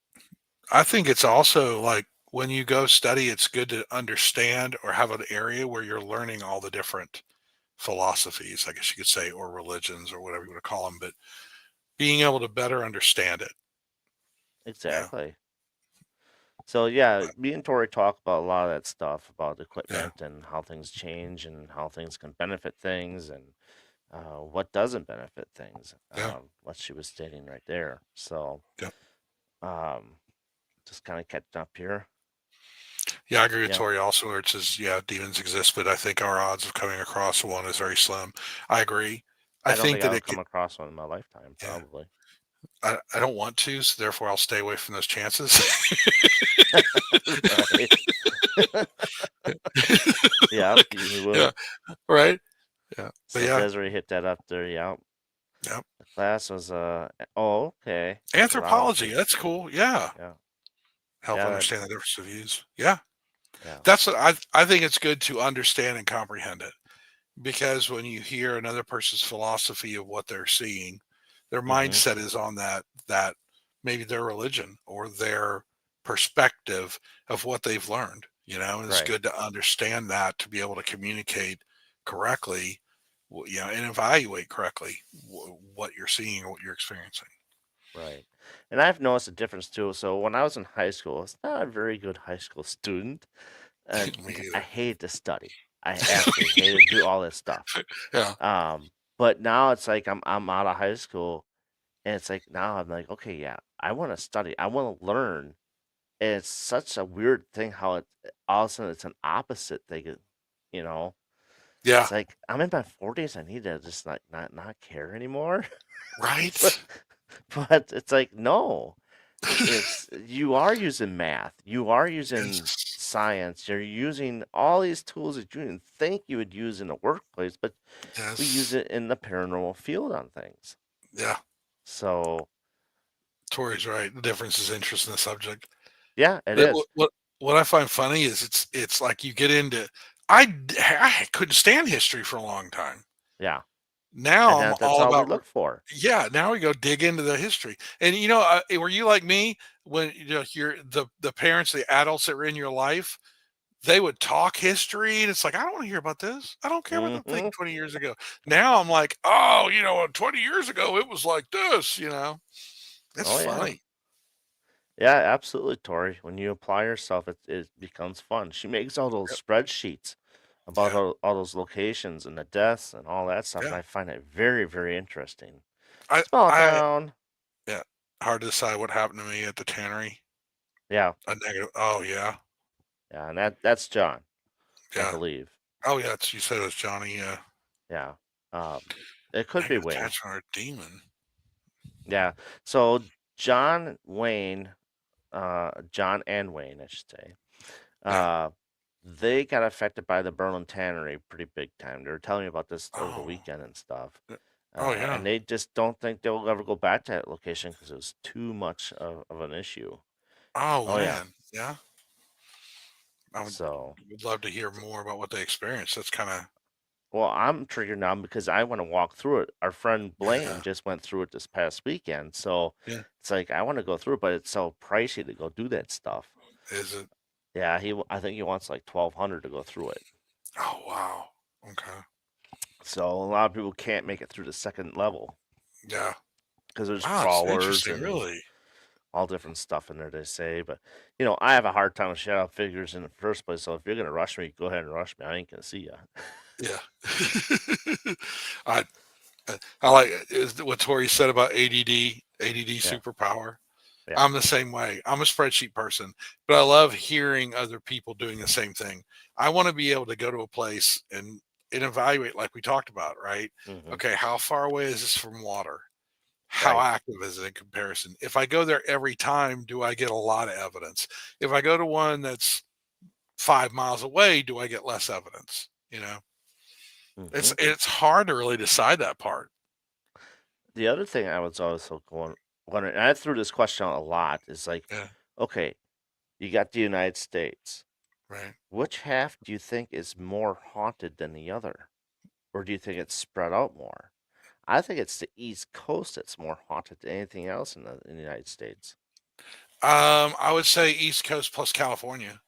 I think it's also like when you go study, it's good to understand or have an area where you're learning all the different philosophies, I guess you could say, or religions or whatever you want to call them, but being able to better understand it. Yeah. Exactly. So yeah, me and Tori talk about a lot of that stuff about Yeah. equipment and how things change and how things can benefit things and what doesn't benefit things. Yeah. What she was stating right there. So Yeah. um, just kind of catching up here. Yeah. I agree with Yeah, Tori also, where it says, yeah, demons exist, but I think our odds of coming across one is very slim. I agree. I I don't think think that I'll it come could, across one in my lifetime, yeah. probably. I don't want to, so therefore I'll stay away from those chances. Right. Yeah, you Yeah. would. Right. Yeah. But So yeah. Desiree hit that up there. Yeah, Yeah. the class was oh, okay, Anthropology. astrology. That's cool. Yeah. Yeah, Help yeah, understand the difference of views. Yeah. yeah. That's what I think it's good to understand and comprehend it, because when you hear another person's philosophy of what they're seeing, their Mm-hmm. mindset is on that maybe their religion or their perspective of what they've learned, and it's Right, good to understand that to be able to communicate correctly, and evaluate correctly what you're seeing or what you're experiencing. right. And I've noticed a difference too. So when I was in high school, I was not a very good high school student Me because I either. hated to study. I absolutely hated to do all this stuff. Yeah. But now it's like I'm out of high school, and it's like now I'm like, okay, yeah, I want to study. I want to learn. And it's such a weird thing how all of a sudden it's an opposite thing. You know, Yeah. it's like I'm in my 40s. I need to just like not care anymore. but Right. but it's like no, it's you are using math, you are using Yes. science, you're using all these tools that you didn't think you would use in the workplace, but we use Yes. it in the paranormal field on things. Yeah. So Tori's right. The difference is interest in the subject. yeah, it But is. what I find funny is it's like you get into I couldn't stand history for a long time. Yeah, and Now I'm that's all all we about look for. yeah, now we go dig into the history. And were you like me when you're the parents, the adults that were in your life, they would talk history and it's like, I don't want to hear about this. I don't care about the thing Hmm. 20 years ago. Now I'm like, oh, 20 years ago it was like this. It's Oh yeah, funny. yeah, absolutely, Tori. When you apply yourself, it becomes fun. She makes all those Yep. spreadsheets about Yeah. all those locations and the deaths and all that stuff, and Yeah. I find it very, very interesting. I Small I town. hard to decide what happened to me at the tannery. Yeah, A negative. Oh yeah, yeah, and that's John, I yeah. believe. Oh yeah. You said it was Johnny. Yeah. Yeah, um, it could be Negative Wayne. attachment or a demon. Yeah, so John Wayne, John and Wayne, I should say. Yeah. Uh, they got affected by the Berlin Tannery pretty big time. They were telling me about this over the Oh. weekend and stuff. Oh yeah. And they just don't think they'll ever go back to that location because it was too much of an issue. Oh Oh yeah. man. Yeah. I So, would love to hear more about what they experienced. That's kind of well, I'm triggered now because I want to walk through it. Our friend Blaine yeah. just went through it this past weekend, so Yeah. it's like I want to go through it, but it's so pricey to go do that stuff. Is it? Yeah, I think he wants like 1,200 to go through it. Oh wow. Okay. So a lot of people can't make it through the second level Yeah. because there's Wow. It's crawlers interesting. and Really. all different stuff in there, they say. But I have a hard time with shadow figures in the first place. So if you're gonna rush me, go ahead and rush me. I ain't gonna see you. Yeah. I I like is what Tori said about ADD Yeah, superpower. yeah. I'm the same way. I'm a spreadsheet person, but I love hearing other people doing the same thing. I want to be able to go to a place and evaluate, like we talked about, right? Hmm. Okay, how far away is this from water? How Right. active is it in comparison? If I go there every time, do I get a lot of evidence? If I go to one that's 5 miles away, do I get less evidence? Hmm. It's hard to really decide that part. The other thing I was also wondering, and I threw this question out a lot, is like, Yeah, okay, you got the United States. right. Which half do you think is more haunted than the other, or do you think it's spread out more? I think it's the East Coast that's more haunted than anything else in the United States. I would say East Coast plus California.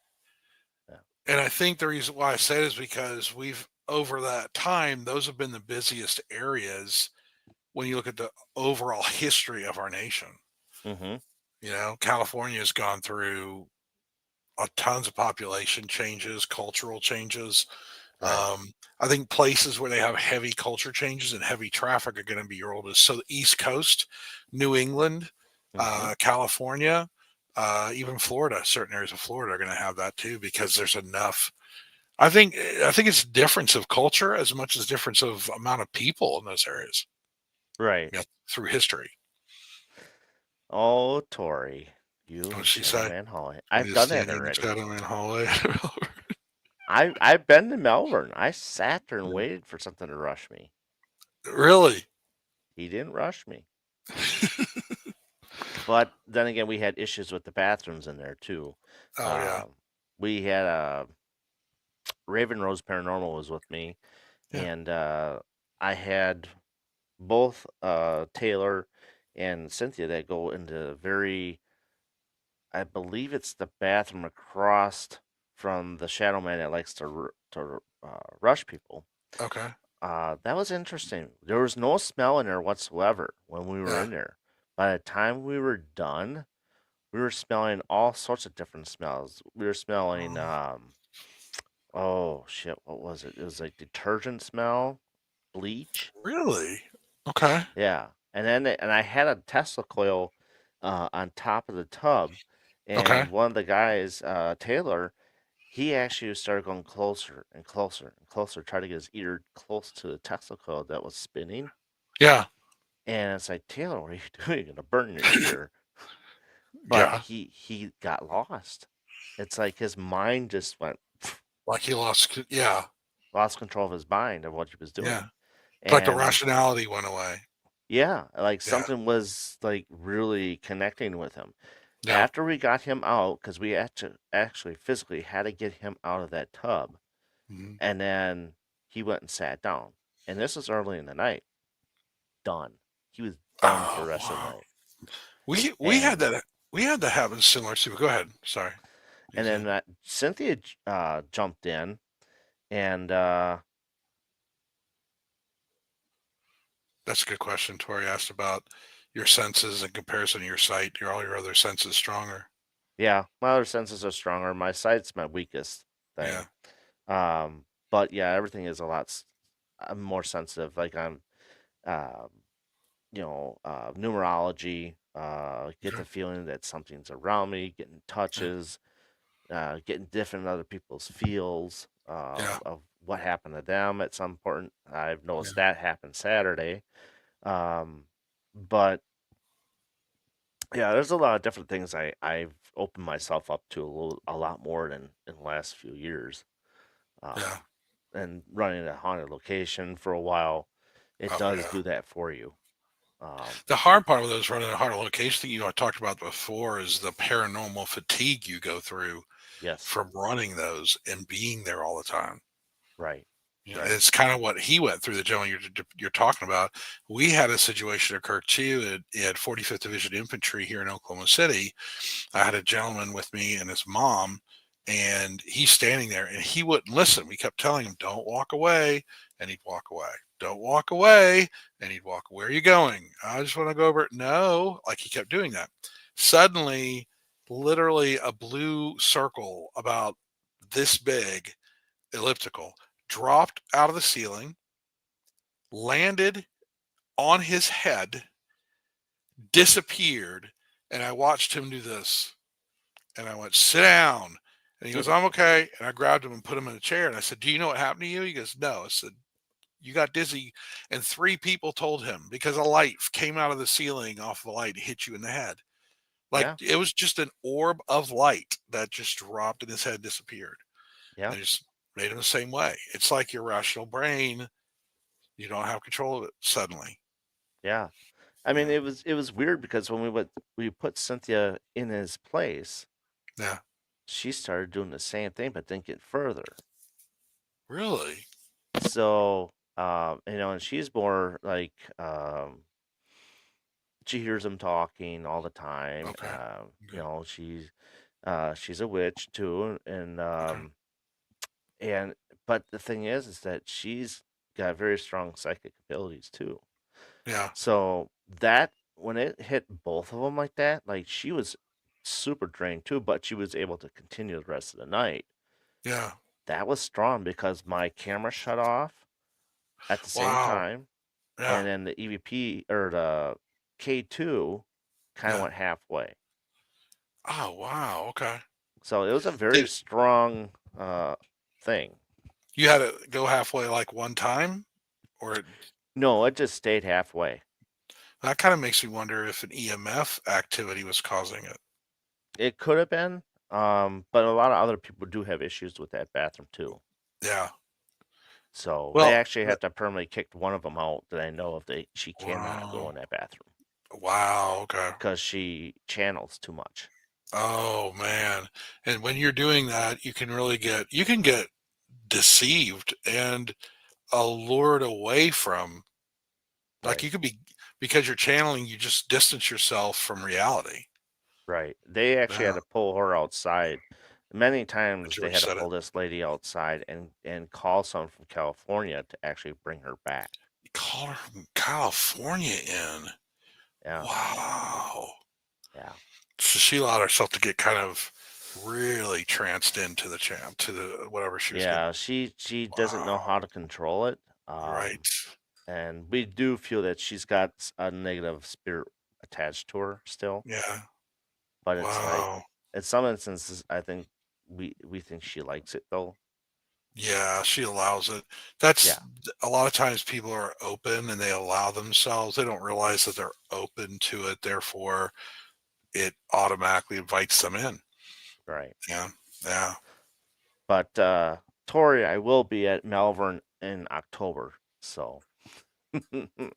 Yeah. And I think the reason why I say it is because we've over that time, those have been the busiest areas when you look at the overall history of our nation. Hmm. California has gone through tons of population changes, cultural changes. Right. I think places where they have heavy culture changes and heavy traffic are going to be your oldest. So the East Coast, New England, Hmm. California, even Florida, certain areas of Florida are going to have that too because there's enough. I think it's difference of culture as much as difference of amount of people in those areas. Right. Through history. Oh, Tori, you What and she Shadow say? Man Hallway. You I've just done that standing in the already. shadow man hallway. I've been to Melbourne. I sat there and Yeah. waited for something to rush me. Really? He didn't rush me. But then again, we had issues with the bathrooms in there too. Oh yeah, Um, we had Raven Rose Paranormal was with me, yeah. and I had both Taylor and Cynthia that go into I believe it's the bathroom across from the Shadow Man that likes to rush people. Okay. That was interesting. There was no smell in there whatsoever when we were Yeah. in there. By the time we were done, we were smelling all sorts of different smells. We were smelling, Oh, oh shit, what was it? It was like detergent smell, bleach. really? Okay. Yeah, and I had a Tesla coil on top of the tub, Okay. and one of the guys, Taylor, he actually started going closer and closer and closer, trying to get his ear close to the Tesla coil that was spinning. Yeah. And it's like, Taylor, what are you doing? You're gonna burn your ear. But Yeah. he got lost. It's like his mind just went Like he lost. Yeah. lost control of his mind of what he was Yeah. doing. It's like the And rationality went away. yeah, like Yeah. something was like really connecting with him. Yeah. After we got him out, because we actually physically had to get him out of that tub, Mhm. and then he went and sat down. And this was early in the night. Done. He was done for the Oh rest of the wow. night. We had And that. We had that happen similar to. Go ahead. Sorry. You and say. then Cynthia jumped in, and That's a good question. Tori asked about your senses in comparison to your sight. All your other senses stronger. yeah, my other senses are stronger. My sight's my weakest Yeah. thing. But yeah, everything is a lot I'm more sensitive. Like I'm, um, numerology. get Okay. the feeling that something's around me, getting Yeah. touches, getting different other people's feels Yeah. of what happened to them at some point. I've noticed Yeah. that happened Saturday. Um, but yeah, there's a lot of different things I've opened myself up to a lot more than in the last few years. Yeah. Um, and running a haunted location for a while, it Oh does yeah. do that for you. Um, The hard part of those running a hard location thing I talked about before is the paranormal fatigue you go through yes, from running those and being there all the time. right, You know, right, it's kind of what he went through. The gentleman you're talking about. We had a situation occur too at 45th Division Infantry here in Oklahoma City. I had a gentleman with me and his mom, and he's standing there and he wouldn't listen. We kept telling him, "Don't walk away," and he'd walk away. "Don't walk away," and he'd walk. "Where are you going?" "I just want to go over it." "No," like he kept doing that. Suddenly, literally a blue circle about this big, elliptical, dropped out of the ceiling, landed on his head, disappeared, and I watched him do this. And I went, "Sit down." And he goes, "I'm okay." And I grabbed him and put him in a chair. And I said, "Do you know what happened to you?" He goes, "No." I said, "You got dizzy." And three people told him because a light came out of the ceiling off the light and hit you in the head. Like yeah, it was just an orb of light that just dropped in his head, disappeared. yeah, And they just made him the same way. It's like your rational brain, you don't have control of it suddenly. yeah. I mean, Yeah. it was weird because when we put Cynthia in his place, Yeah. she started doing the same thing, but didn't get further. Really? So, and she's more like, she hears him talking all the time. Okay. Okay. She's a witch too, Okay. and but the thing is that she's got very strong psychic abilities too. Yeah. So that when it hit both of them like that, like she was super drained too, but she was able to continue the rest of the night. Yeah. That was strong because my camera shut off at the same Wow. time, Yeah. and then the EVP or the K2 kind of Yeah. went halfway. Oh, wow. Okay. So it was a very Did strong thing. you had to go halfway like one time? Or No, it just stayed halfway. that kind of makes me wonder if an EMF activity was causing it. It could have been, but a lot of other people do have issues with that bathroom too. Yeah. So they Well, actually have to permanently kick one of them out that I know of. She cannot go wow. in that bathroom Wow. Okay. because she channels too much. Oh man. And when you're doing that, you can get deceived and allured away from, like Right, you could be, because you're channeling, you just distance yourself from reality. right. They actually had Yeah. to pull her outside. Many But times you they already had to said it. pull this lady outside and call someone from California to actually bring her back. You called her from California in. Yeah, Wow. yeah, So she allowed herself to get kind of really tranced into the champ to the whatever she was getting. yeah. She doesn't know how Wow. to control it. Right. And we do feel that she's got a negative spirit attached to her still. Yeah. But it's like, Wow. in some instances, I think we think she likes it though. Yeah, she allows it. That's Yeah, a lot of times people are open and they allow themselves. They don't realize that they're open to it. Therefore, it automatically invites them in. right. Yeah. Yeah. But Tori, I will be at Malvern in October, so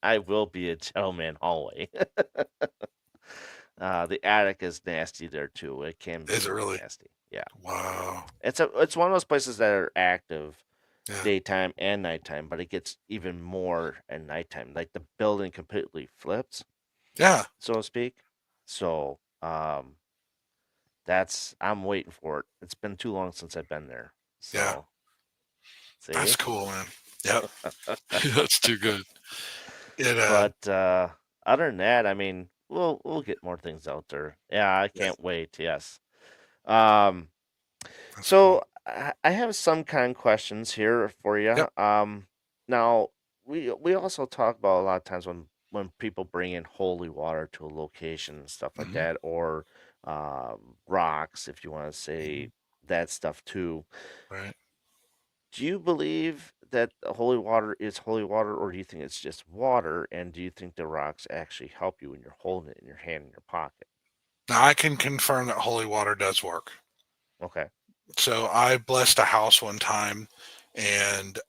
I will be at Gentleman Hallway. The attic is nasty there too. It can be Is a it little really? nasty. Yeah, Wow. it's one of those places that are active Yeah. daytime and nighttime, but it gets even more at nighttime. Like the building completely flips, Yeah. so to speak. So that's I'm waiting for it. It's been too long since I've been there. Yeah. So That's see, cool, man. Yep. That's too good. It but other than that, I mean, we'll get more things out there. Yeah, I yeah, can't wait. Yes. Um. that's cool. So I have some kind of questions here for you. Yep. Now we also talk about a lot of times when people bring in holy water to a location and stuff like Hmm. that, or rocks, if you want to Hmm. say that stuff too. Right. Do you believe that the holy water is holy water, or do you think it's just water? And do you think the rocks actually help you when you're holding it in your hand in your pocket? Now I can confirm that holy water does work. Okay. So I blessed a house one time and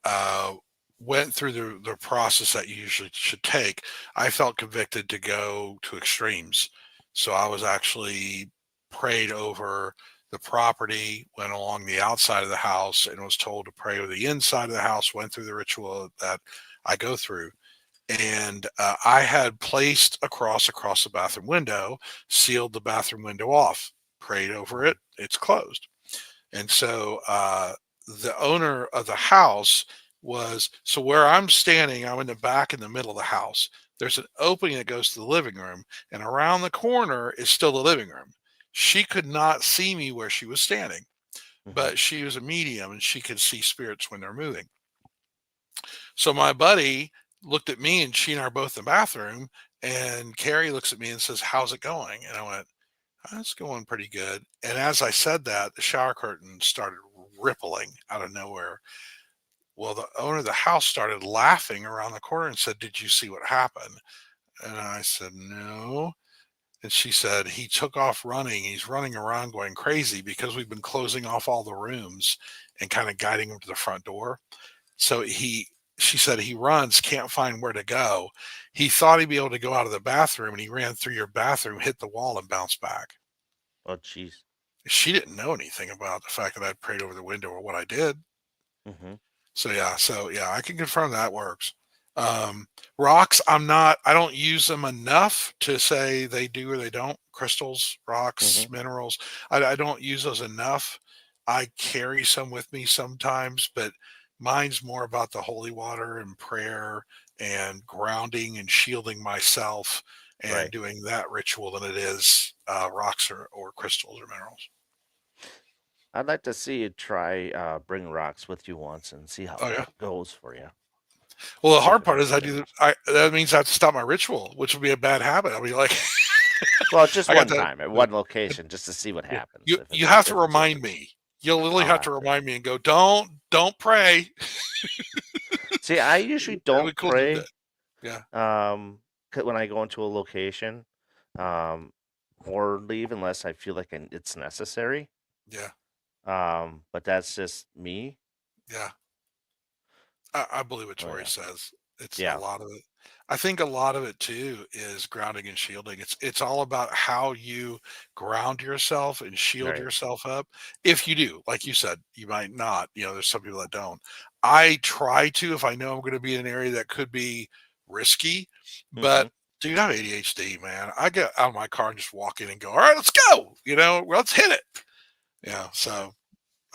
went through the process that you usually should take. I felt convicted to go to extremes. So I was actually prayed over the property, went along the outside of the house, and was told to pray over the inside of the house, went through the ritual that I go through. And I had placed a cross across the bathroom window, sealed the bathroom window off, prayed over Mhm. it, it's closed. And so the owner of the house was so where I'm standing, I'm in the back in the middle of the house. There's an opening that goes to the living room, and around the corner is still the living room. She could not see me where she was standing, Mhm. but she was a medium and she could see spirits when they're moving. So my buddy looked at me and she and I are both in the bathroom. And Carrie looks at me and says, "How's it going?" And I went, "That's going pretty good." And as I said that, the shower curtain started rippling out of nowhere. Well, the owner of the house started laughing around the corner and said, "Did you see what happened?" And I said, "No." And she said, "He took off running. He's running around going crazy because we've been closing off all the rooms and kind of guiding him to the front door. So she said he runs, can't find where to go. He thought he'd be able to go out of the bathroom and he ran through your bathroom, hit the wall, and bounced back." Oh, jeez. She didn't know anything about the fact that I'd prayed over the window or what I did. Mhm. So yeah, I can confirm that works. Um, Rocks, I don't use them enough to say they do or they don't. Crystals, rocks, Mhm. minerals, I don't use those enough. I carry some with me sometimes, but mine's more about the holy water and prayer and grounding and shielding myself and Right. doing that ritual than it is rocks or crystals or minerals. I'd like to see you try bring rocks with you once and see how Oh yeah. that goes for you. Well, the See if hard it part is actually works. that means I have to stop my ritual, which would be a bad habit. I'll be like, Well, just I got one that. time at The, one the, location, just to see what yeah, happens you have to if it's remind interesting. me. You'll literally I'll have to have to. remind me and go, don't pray. See, I usually That'd be don't cool to do that. pray Yeah, when I go into a location um or leave unless I feel like it's necessary. yeah, But that's just me. yeah. I believe what Oh Tori yeah. says. It's a Yeah. lot of it. I think a lot of it too is grounding and shielding. It's all about how you ground yourself and shield Right. yourself up. If you do, like you said, you might not. There's some people that don't. I try to if I know I'm going to be in an area that could be risky, Mhm. but dude, I'm ADHD, man. I get out of my car and just walk in and go, all right, let's go. Let's hit it. Yeah. So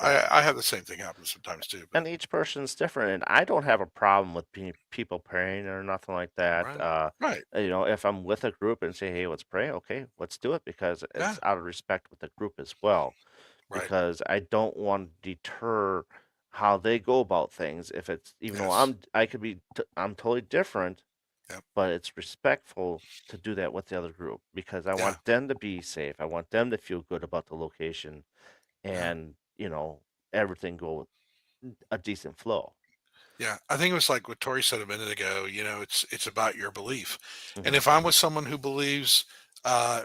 Right. I have the same thing happen sometimes too. But And each person's different, and I don't have a problem with people praying or nothing like that. right, right, If I'm with a group and say, "Hey, let's pray," okay, let's do it because yeah, it's out of respect with the group as well. right. Because I don't want to deter how they go about things. If it's even though Yes. I'm totally different, Yep. but it's respectful to do that with the other group because I Yeah. want them to be safe. I want them to feel good about the location, Yeah. and everything go a decent flow. Yeah. I think it was like what Tori said a minute ago, it's about your belief. And Hmm. if I'm with someone who believes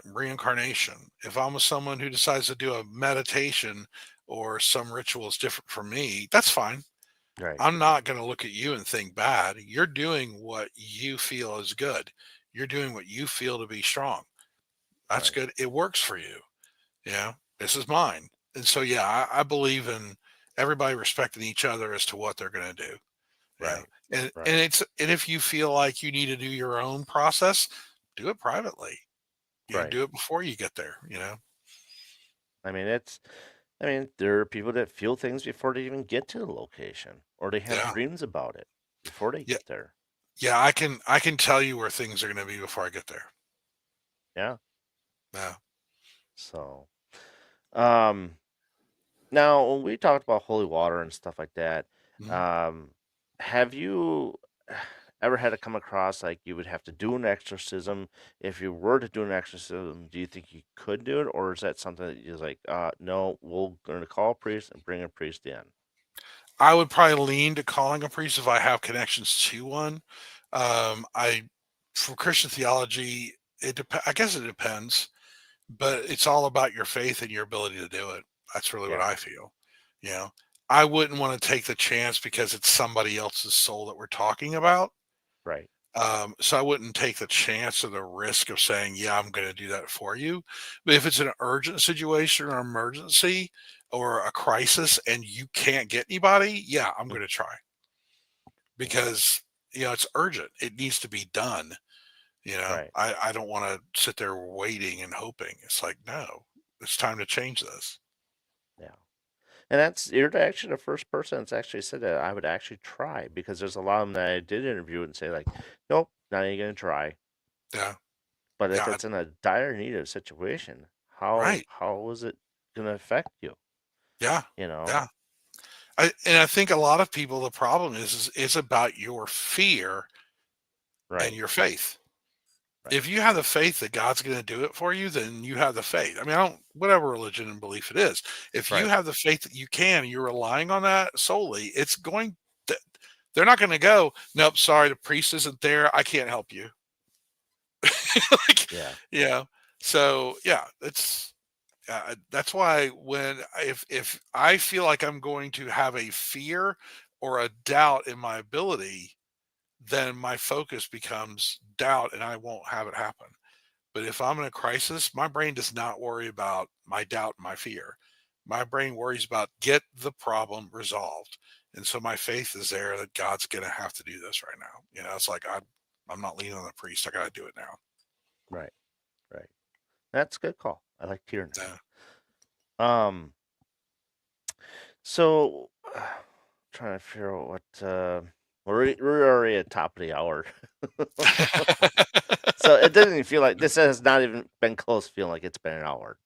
reincarnation, if I'm with someone who decides to do a meditation or some ritual is different from me, that's fine. Right, I'm not going to look at you and think bad. You're doing what you feel is good. You're doing what you feel to be strong. That's right, good. It works for you. This is mine. And so, yeah, I believe in everybody respecting each other as to what they're going to do. Yeah. right, And right, if you feel like you need to do your own process, do it privately. right. Do it before you get there. I mean, there are people that feel things before they even get to the location, or they have Yeah. dreams about it before they Yeah. get there. Yeah. I can tell you where things are going to be before I get there. Yeah. Yeah. So, um, now when we talked about holy water and stuff like that, Mhm. um, have you? ever had to come across like you would have to do an exorcism? If you were to do an exorcism, do you think you could do it, or is that something that you're like, no, we're going to call a priest and bring a priest in? I would probably lean to calling a priest if I have connections to one. I For Christian theology, I guess it depends, but it's all about your faith and your ability to do it. That's really what Yeah, I feel. You know, I wouldn't want to take the chance because it's somebody else's soul that we're talking about. right, So I wouldn't take the chance or the risk of saying, "Yeah, I'm going to do that for you." But if it's an urgent situation or emergency or a crisis and you can't get anybody, yeah, I'm mm, going to try yeah, because it's urgent. It needs to be done. right, I don't want to sit there waiting and hoping. It's like, no, it's time to change this. yeah. And you're actually the first person that's actually said that I would actually try, because there's a lot of them that I did interview and say like, nope, not even gonna try. Yeah, But if yeah, it's in a dire need of situation, how right. how is it gonna affect you? Yeah, You know? yeah. And I think a lot of people, the problem is it's about your fear and Right, your faith. right, If you have the faith that God's going to do it for you, then you have the faith. I mean, I don't, whatever religion and belief it is, if you right. have the faith that you can, you're relying on that solely, it's going to, they're not going to go, nope, sorry, the priest isn't there. I can't help you. like, Yeah, you know, so yeah, that's why if I feel like I'm going to have a fear or a doubt in my ability, then my focus becomes doubt and I won't have it happen. But if I'm in a crisis, my brain does not worry about my doubt and my fear. My brain worries about get the problem resolved. And so my faith is there that God's going to have to do this right now. It's like I'm not leaning on the priest. I got to do it now. right, right. That's a good call. I like hearing Yeah. that. So trying to figure out what we're already at top of the hour. So it doesn't even feel like this has not even been close feeling like it's been an hour.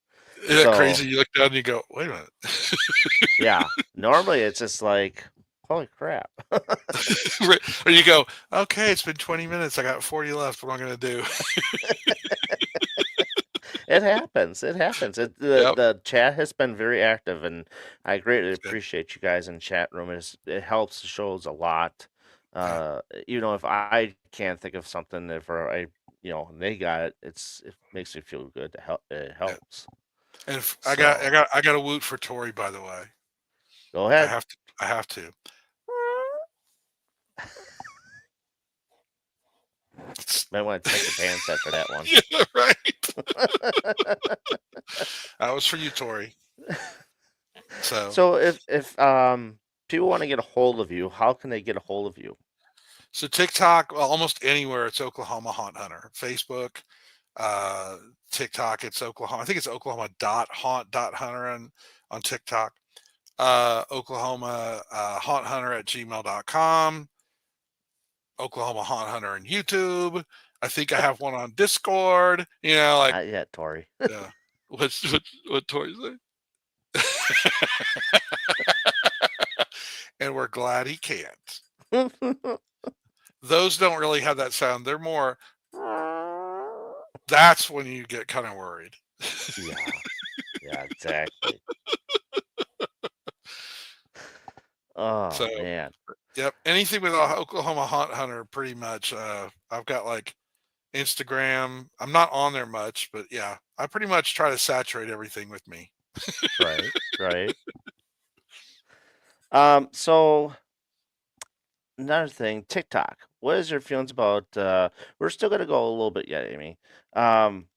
Isn't that So crazy? You look down and you go, wait a minute. yeah, normally it's just like, holy crap. Or you go, okay, it's been 20 minutes. I got 40 left. What am I going to do? It happens. It happens. Yep. The chat has been very active, and I greatly That's good. appreciate you guys in chat room. It helps the shows a lot. Yeah. If I can't think of something, if I and they got it, it makes me feel good to help. It Yeah. helps. And if So I got a woot for Tori, by the way. go I ahead. have to. I have to. It's, Might want to check your pants after that one. yeah, right. That was for you, Tori. So, So if people want to get a hold of you, how can they get a hold of you? so TikTok, well, almost anywhere, it's Oklahoma Haunt Hunter. Facebook, uh, TikTok, it's Oklahoma. I think it's Oklahoma dot haunt dot hunter on TikTok. Oklahoma Haunt Hunter at gmail.com. Oklahoma Haunt Hunter on YouTube. I think I have one on Discord. Like, Not yet, Tori. yeah. What Tori say? And we're glad he can't. Those don't really have that sound. They're more. That's when you get kind of worried. Yeah, yeah, exactly. Oh So, man. yep. Anything with Oklahoma Haunt Hunter, pretty much. I've got like Instagram. I'm not on there much, but yeah, I pretty much try to saturate everything with me. Right, right. So another thing, TikTok. What is your feelings about we're still gonna go a little bit yet, Amy. Um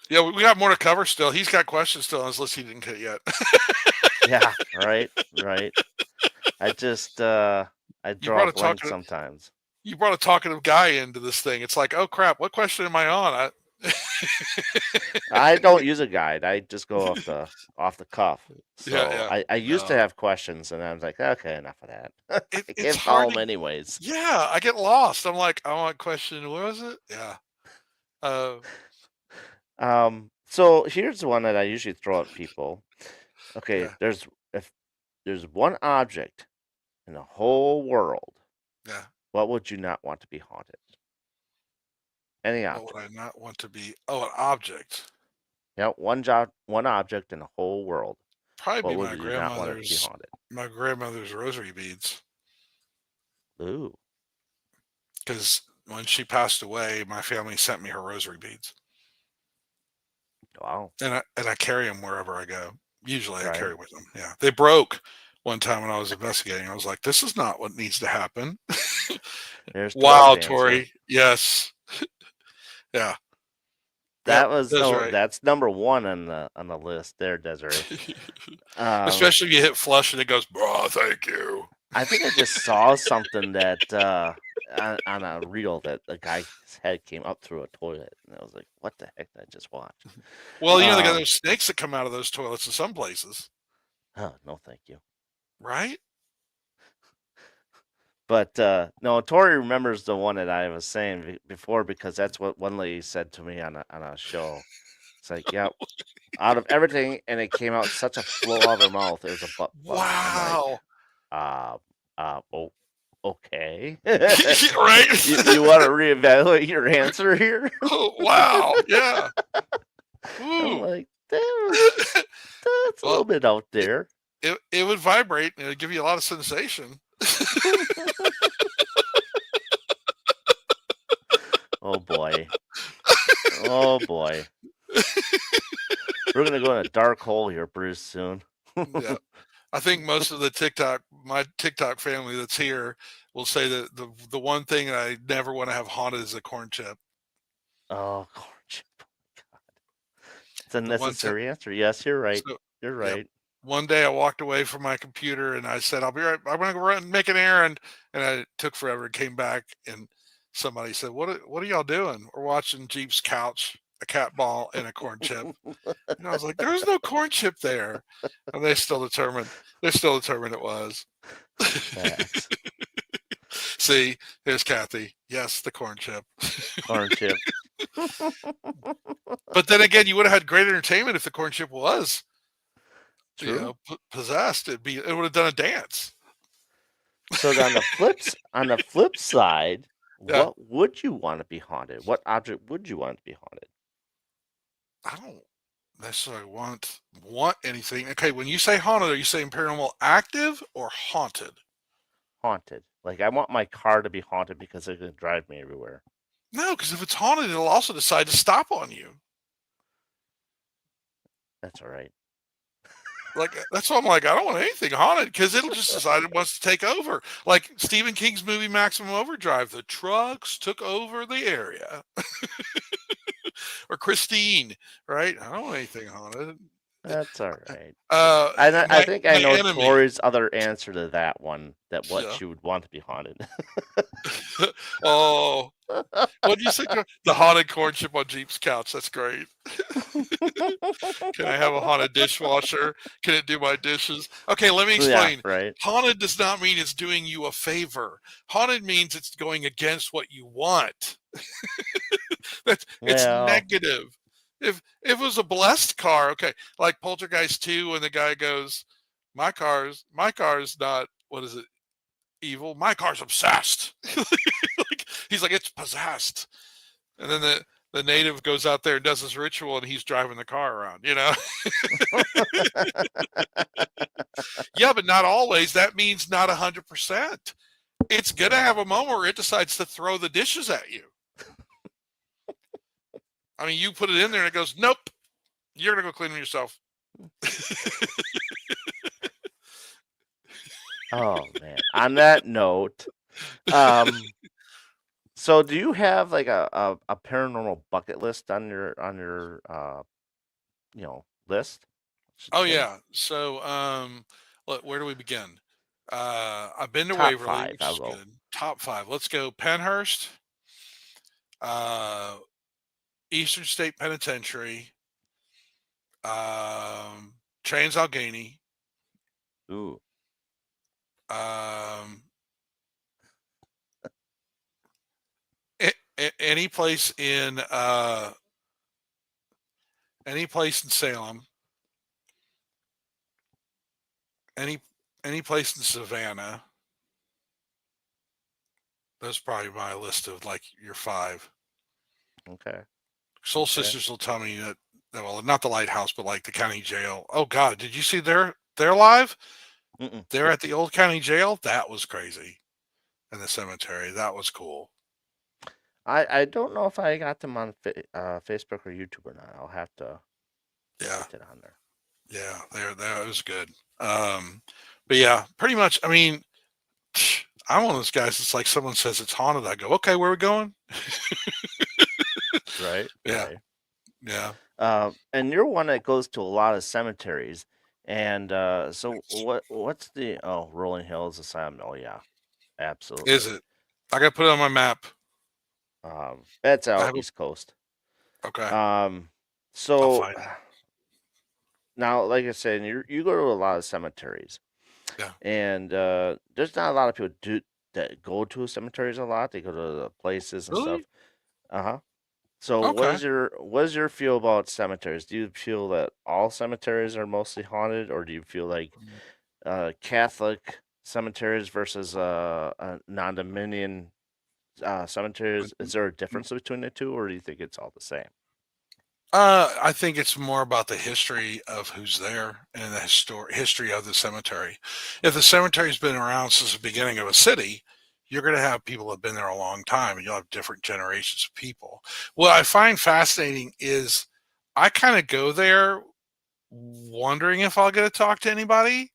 Yeah, we got more to cover still. He's got questions still on his list he didn't get yet. yeah, right, right. I just I you draw brought a a blank talkative sometimes. you brought a talkative guy into this thing. It's like, oh crap, what question am I on? I don't use a guide. I just go off the cuff. Yeah, So yeah. I used to No, have questions, and I was like, okay, enough of that. I it's can't follow hard them to. anyways. Yeah, I get lost. I'm like, I want question. What was it? Yeah. Uh, So here's the one that I usually throw at people. Okay, yeah, if there's one object in the whole world, yeah. What would you not want to be haunted? Any What would object. I not want to be? Oh, an object. Yeah, one object in the whole world. Probably What be would you not want it to be haunted? my grandmother's rosary beads. Ooh, Because when she passed away, my family sent me her rosary beads, wow, and I carry them wherever I go. Usually, I right. carry with them. Yeah, they broke one time when I was investigating. I was like, "This is not what needs to happen." There's Tori's Wow, answer. Tori. Yes. Yeah. Yep. That was That's so. right. That's number one on the list there, Desiree. Um, Especially if you hit flush and it goes, "Bro, thank you." I think I just saw something that on a reel that the guy's head came up through a toilet, and I was like, "What the heck did I just watch?" Well, they got Um, those snakes that come out of those toilets in some places, oh no, thank you. right? But no, Tori remembers the one that I was saying before because that's what one lady said to me on a show. It's like, yeah, out of everything, and it came out such a flow out of her mouth. It was a butt plug. I'm like, Wow. uh, oh, okay. You Right? want to reevaluate your answer here? Oh, wow. Yeah. I'm Woo. like, that's a little Well, bit out it, there. it would vibrate and it would give you a lot of sensation. Oh boy. Oh boy. We're gonna go in a dark hole here pretty soon. Yeah. I think most of my TikTok family that's here will say that the one thing I never want to have haunted is a corn chip. Oh, corn chip. It's a The one time, necessary answer. Yes, you're right. so You're yeah, right. one day I walked away from my computer and I said, "I'll be right. I'm gonna go run and make an errand," and I took forever and came back and somebody said, what are y'all doing?" "We're watching Jeep's couch, a cat ball, and a corn chip." And I was like, "There's no corn chip there," and they're still determined it was. Facts. See, there's Kathy. Yes, the corn chip. Corn chip. But then again, you would have had great entertainment if the corn chip was, True. possessed. It would have done a dance. So on the flip side, Yeah, what would you want to be haunted? What object would you want to be haunted? I don't necessarily want anything. Okay, when you say haunted, are you saying paranormal active or haunted? Haunted. Like I want my car to be haunted because it's gonna drive me everywhere. No, because if it's haunted, it'll also decide to stop on you. That's all right. Like that's why I'm like, I don't want anything haunted because it'll just decide it wants to take over. Like Stephen King's movie Maximum Overdrive, the trucks took over the area. Or Christine, right? I don't want anything haunted. That's all right. Uh, I think I my know enemy. Tori's other answer to that one. That what Yeah. she would want to be haunted. Oh, what do you say? The haunted corn chip on Jeep's couch. That's great. Can I have a haunted dishwasher? Can it do my dishes? Okay, let me Yeah, explain. right. Haunted does not mean it's doing you a favor. Haunted means it's going against what you want. It's Well, negative. If it was a blessed car, okay, like Poltergeist 2 when the guy goes, my car's not, what is it, evil. My car's obsessed. He's like, it's possessed. And then the native goes out there and does his ritual and he's driving the car around, you know? Yeah, but not always. That means not 100%. It's going to yeah. have a moment where it decides to throw the dishes at you. I mean, you put it in there and it goes, nope, you're going to go clean them yourself. Oh man. On that note, um, so do you have like a paranormal bucket list on your list? I should Oh, say yeah. So, where do we begin? I've been to top Waverly, five. which I'll is go good. Top five. Let's go Penhurst, uh, Eastern State Penitentiary, Trans-Allegheny, ooh um, any place in Salem, any any place in Savannah, That's probably my list of like your five. Okay. Soul Okay. Sisters will tell me that well, not the lighthouse, but like the county jail. Oh God, did you see their live? Mm-mm. They're at the old county jail. That was crazy. In the cemetery, that was cool. I don't know if I got them on Facebook or YouTube or not. I'll have to Yeah, get it on there. yeah, there it was good. But yeah, pretty much. I mean, I'm one of those guys. It's like someone says it's haunted. I go, okay, where are we going? Right. Yeah, Right. yeah. And you're one that goes to a lot of cemeteries. And so what's the Rolling Hills Asylum? Oh yeah, Is absolutely. it? I got to put it on my map. That's I out have a East Coast. okay. Um, I'll so find it. now, like I said, you go to a lot of cemeteries, Yeah. and there's not a lot of people that go to cemeteries a lot. They go to the places and stuff. Really? Uh huh. So Okay. what is your feel about cemeteries? Do you feel that all cemeteries are mostly haunted, or do you feel like Catholic cemeteries versus non-Dominion cemeteries? Is there a difference between the two, or do you think it's all the same? I think it's more about the history of who's there and the history of the cemetery. If the cemetery's been around since the beginning of a city, you're going to have people that have been there a long time, and you'll have different generations of people. What I find fascinating is I kind of go there wondering if I'll get to talk to anybody,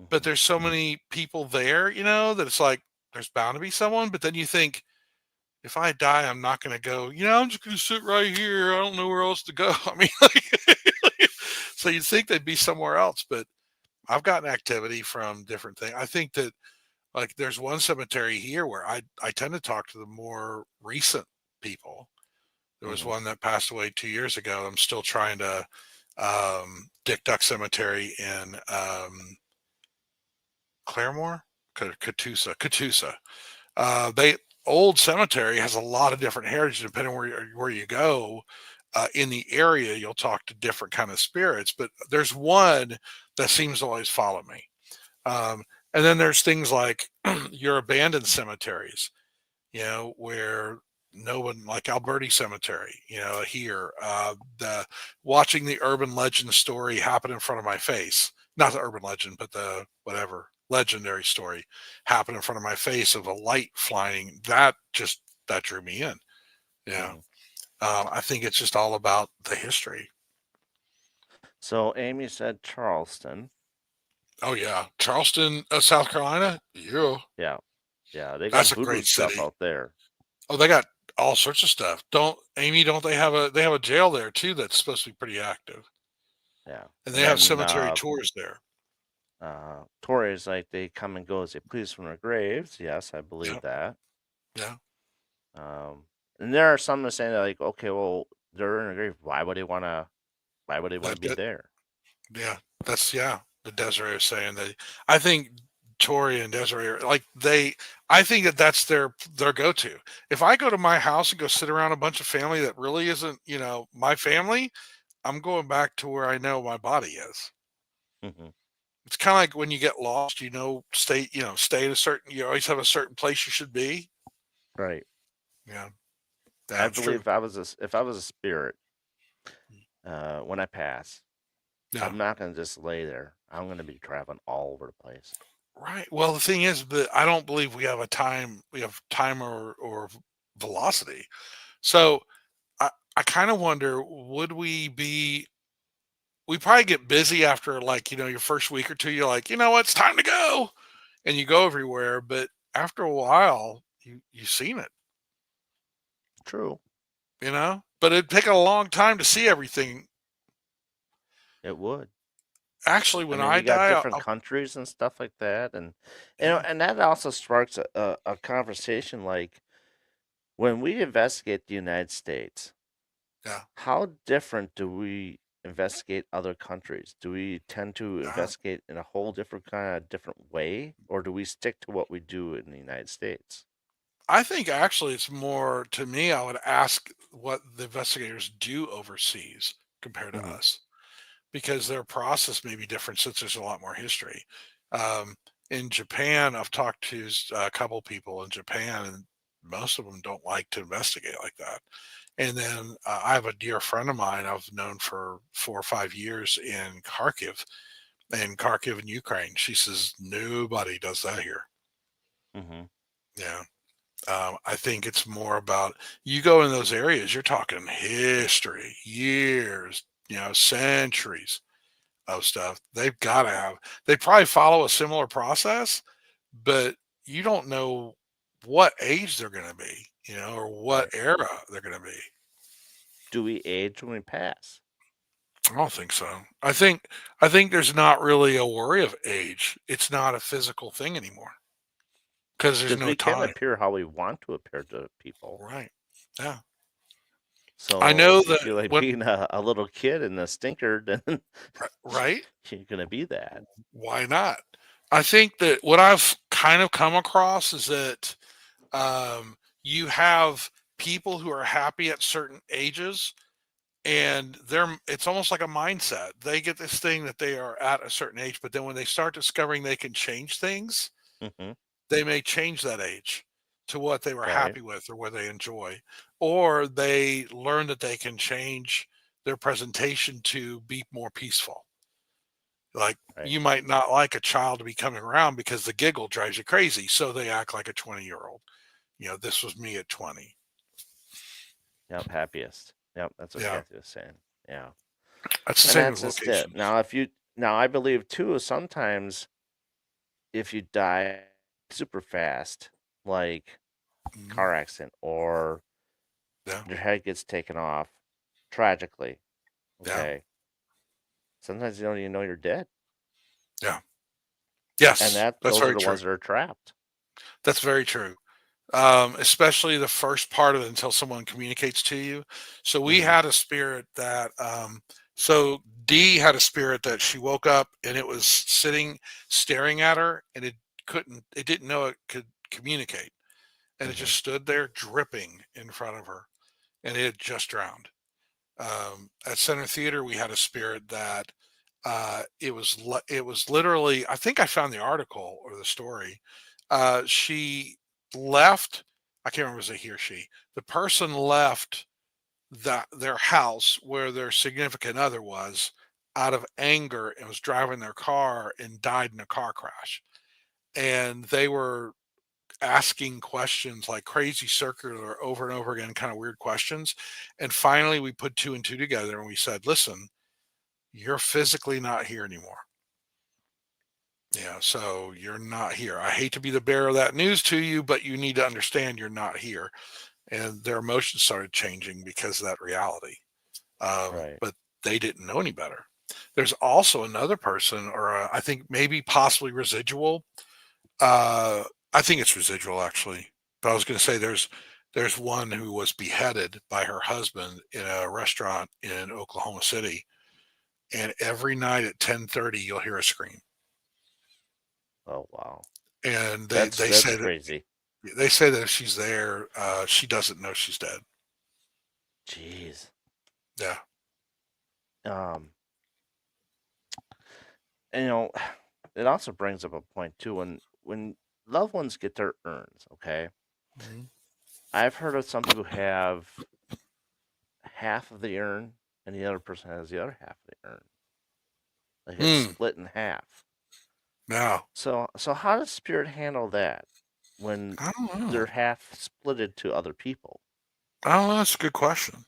but Hmm. there's so many people there, that it's like there's bound to be someone. But then you think, if I die, I'm not going to go, I'm just going to sit right here. I don't know where else to go. I mean, so you'd think they'd be somewhere else, but I've gotten activity from different things. I think that like there's one cemetery here where I tend to talk to the more recent people. There was Hmm. one that passed away 2 years ago. I'm still trying to Dick Duck Cemetery in Claremore, Catoosa. They old cemetery has a lot of different heritage depending where you go. In the area, you'll talk to different kind of spirits, but there's one that seems to always follow me. Um, and then there's things like your abandoned cemeteries, where no one like Alberti Cemetery, here, the watching the urban legend story happen in front of my face, not the urban legend, but the whatever legendary story happen in front of my face of a light flying. That drew me in. Yeah. Hmm. I think it's just all about the history. So Amy said Charleston. Oh yeah. Charleston, South Carolina. Yeah. Yeah, yeah, they got That's a voodoo great stuff city. out there. Oh, they got all sorts of stuff. Don't Amy, don't they have a jail there too that's supposed to be pretty active. Yeah, And and they have then cemetery tours there. Tories like they come and go as they please from their graves. Yes, I believe Yeah, that. yeah. Um, and there are some that say that like, okay, well, they're in a grave. Why would they want to That, be that there? yeah, that's yeah. The Desiree is saying that I think Tori and Desiree are like they I think that that's their go-to. If I go to my house and go sit around a bunch of family that really isn't, my family, I'm going back to where I know my body is. Hmm. It's kind of like when you get lost, stay at a certain, you always have a certain place you should be. Right. Yeah, I that's believe true. if I was a spirit, when I pass, Yeah. I'm not gonna just lay there. I'm gonna be traveling all over the place. Right. Well, the thing is that I don't believe we have time or velocity. Mm. So I kind of wonder, we probably get busy after like, your first week or two, you're like, you know what, it's time to go. And you go everywhere. But after a while, you've seen it, True, but it'd take a long time to see everything. it would. Actually, I when mean, I you got die, different countries and stuff like that, and yeah, and that also sparks a conversation. Like when we investigate the United States, yeah. how different do we investigate other countries? Do we tend to Uh, investigate in a whole different kind of different way, or do we stick to what we do in the United States? I think actually it's more to me, I would ask what the investigators do overseas compared to Hmm. us, because their process may be different since there's a lot more history. Um, In Japan, I've talked to a couple people in Japan, and most of them don't like to investigate like that. And then I have a dear friend of mine I've known for 4 or 5 years in Kharkiv in Ukraine. She says nobody does that here. Hmm. Yeah. I think it's more about you go in those areas, you're talking history, years, centuries of stuff. They probably follow a similar process, but you don't know what age they're going to be, or what Right. era they're going to be. Do we age when we pass? I don't think so. I think there's not really a worry of age. It's not a physical thing anymore because there's Because no we can time. appear how we want to appear to people. Right. Yeah. I So know if you that feel like when being a little kid and a stinker, then right? you're gonna be that. Why not? I think that what I've kind of come across is that you have people who are happy at certain ages, and it's almost like a mindset. They get this thing that they are at a certain age, but then when they start discovering they can change things, Hmm. they may change that age to what they were Right. happy with or what they enjoy, or they learn that they can change their presentation to be more peaceful. Like, Right. you might not like a child to be coming around because the giggle drives you crazy, so they act like a 20-year-old. This was me at 20. Yep. Happiest. Yep. That's what Yeah, Kathy was saying. Yeah. that's the And same that's with just it. locations. Now I believe too, sometimes if you die super fast, like Mhm. car accident or Yeah, your head gets taken off tragically, yeah, okay, sometimes you don't even know you're dead. yeah. And Yes, that that's those are very the true. ones that are trapped. That's very true. Especially the first part of it until someone communicates to you. So we Hmm. had a spirit that, so Dee had a spirit that she woke up and it was sitting, staring at her, and it didn't know it could communicate. And it Hmm. just stood there dripping in front of her, and it had just drowned. At Center Theater, we had a spirit that it was literally. I think I found the article or the story. She left. I can't remember if it was a he or she. The person left their house where their significant other was out of anger and was driving their car and died in a car crash. And they were asking questions like crazy circular over and over again, kind of weird questions. And finally, we put two and two together and we said, listen, you're physically not here anymore. Yeah, so you're not here. I hate to be the bearer of that news to you, but you need to understand you're not here. And their emotions started changing because of that reality. Right. But they didn't know any better. There's also another person, or I think maybe possibly residual. Uh, I think it's residual actually. But I was going to say there's one who was beheaded by her husband in a restaurant in Oklahoma City, and every night at 10:30 you'll hear a scream. Oh wow. And they That's they that's say that crazy. they say that if she's there, she doesn't know she's dead. Jeez. Yeah. Um, and it also brings up a point too when loved ones get their urns, okay? Mhm. I've heard of some people who have half of the urn and the other person has the other half of the urn. Like it's Hmm. split in half. Now, So how does spirit handle that when I don't know. they're half splitted to other people? I don't know. That's a good question.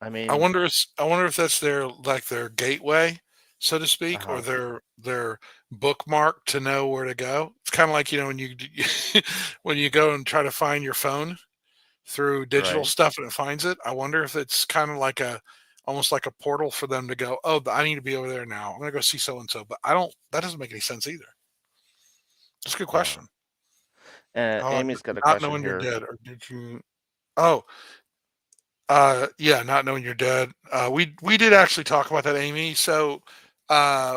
I I mean, wonder if I wonder if that's their gateway, so to speak, or uh-huh, their bookmark to know where to go. It's kind of like when you when you go and try to find your phone through digital right? stuff and it finds it. I wonder if it's kind of like almost like a portal for them to go. Oh, I need to be over there now. I'm gonna go see so and so. But I don't. That doesn't make any sense either. That's a good Yeah. question. Oh, Amy's got a not question knowing you're here. dead, or did you? Oh, yeah, not knowing you're dead. We did actually talk about that, Amy. So,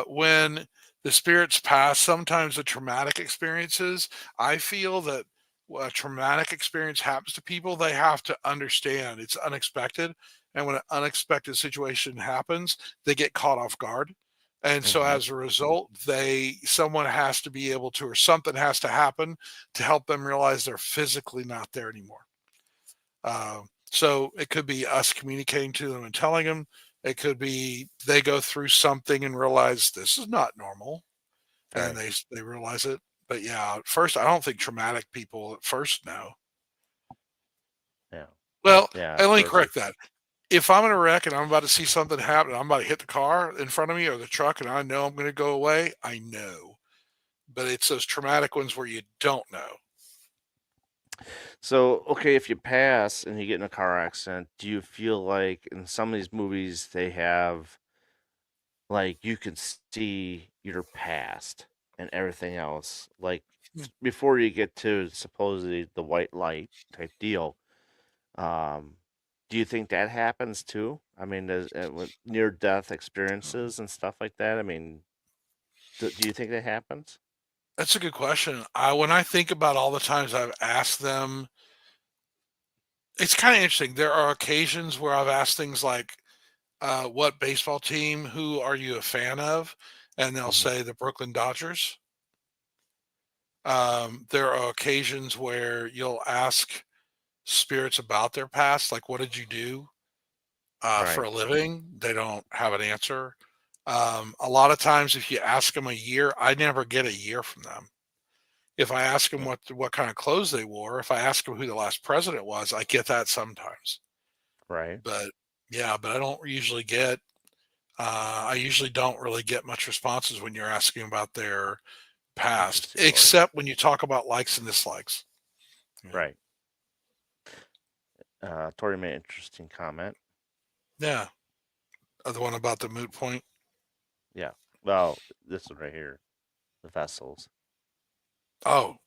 when the spirits pass, sometimes the traumatic experiences, I feel that when a traumatic experience happens to people, they have to understand it's unexpected. And when an unexpected situation happens, they get caught off guard. And so Mhm. as a result, someone has to be able to, or something has to happen to help them realize they're physically not there anymore. So it could be us communicating to them and telling them. It could be they go through something and realize this is not normal, and then Right. they realize it. But yeah, at first I don't think traumatic people at first know. Yeah. Well, Yeah. and let me First, correct that. it's If I'm in a wreck and I'm about to see something happen, I'm about to hit the car in front of me or the truck, and I know I'm going to go away, I know. But it's those traumatic ones where you don't know. so okay. If you pass and you get in a car accident, do you feel like in some of these movies they have like you can see your past and everything else, like before you get to supposedly the white light type deal? Um, do you think that happens too? I mean, with near death experiences and stuff like that. I mean, do you think that happens? That's a good question. When I think about all the times I've asked them, it's kind of interesting. There are occasions where I've asked things like, "What baseball team? Who are you a fan of?" And they'll Hmm. say the Brooklyn Dodgers. There are occasions where you'll ask spirits about their past, like, "What did you do for Right. a living?" They don't have an answer. A lot of times, if you ask them a year, I never get a year from them. If I ask them Mm. what kind of clothes they wore, if I ask them who the last president was, I get that sometimes. Right. But yeah, but I don't usually get. I usually don't really get much responses when you're asking about their past, Interesting story. except when you talk about likes and dislikes. Yeah, Right. Tori made an interesting comment. yeah. The one about the moot point. Yeah. Well, this one right here, the vessels. Oh,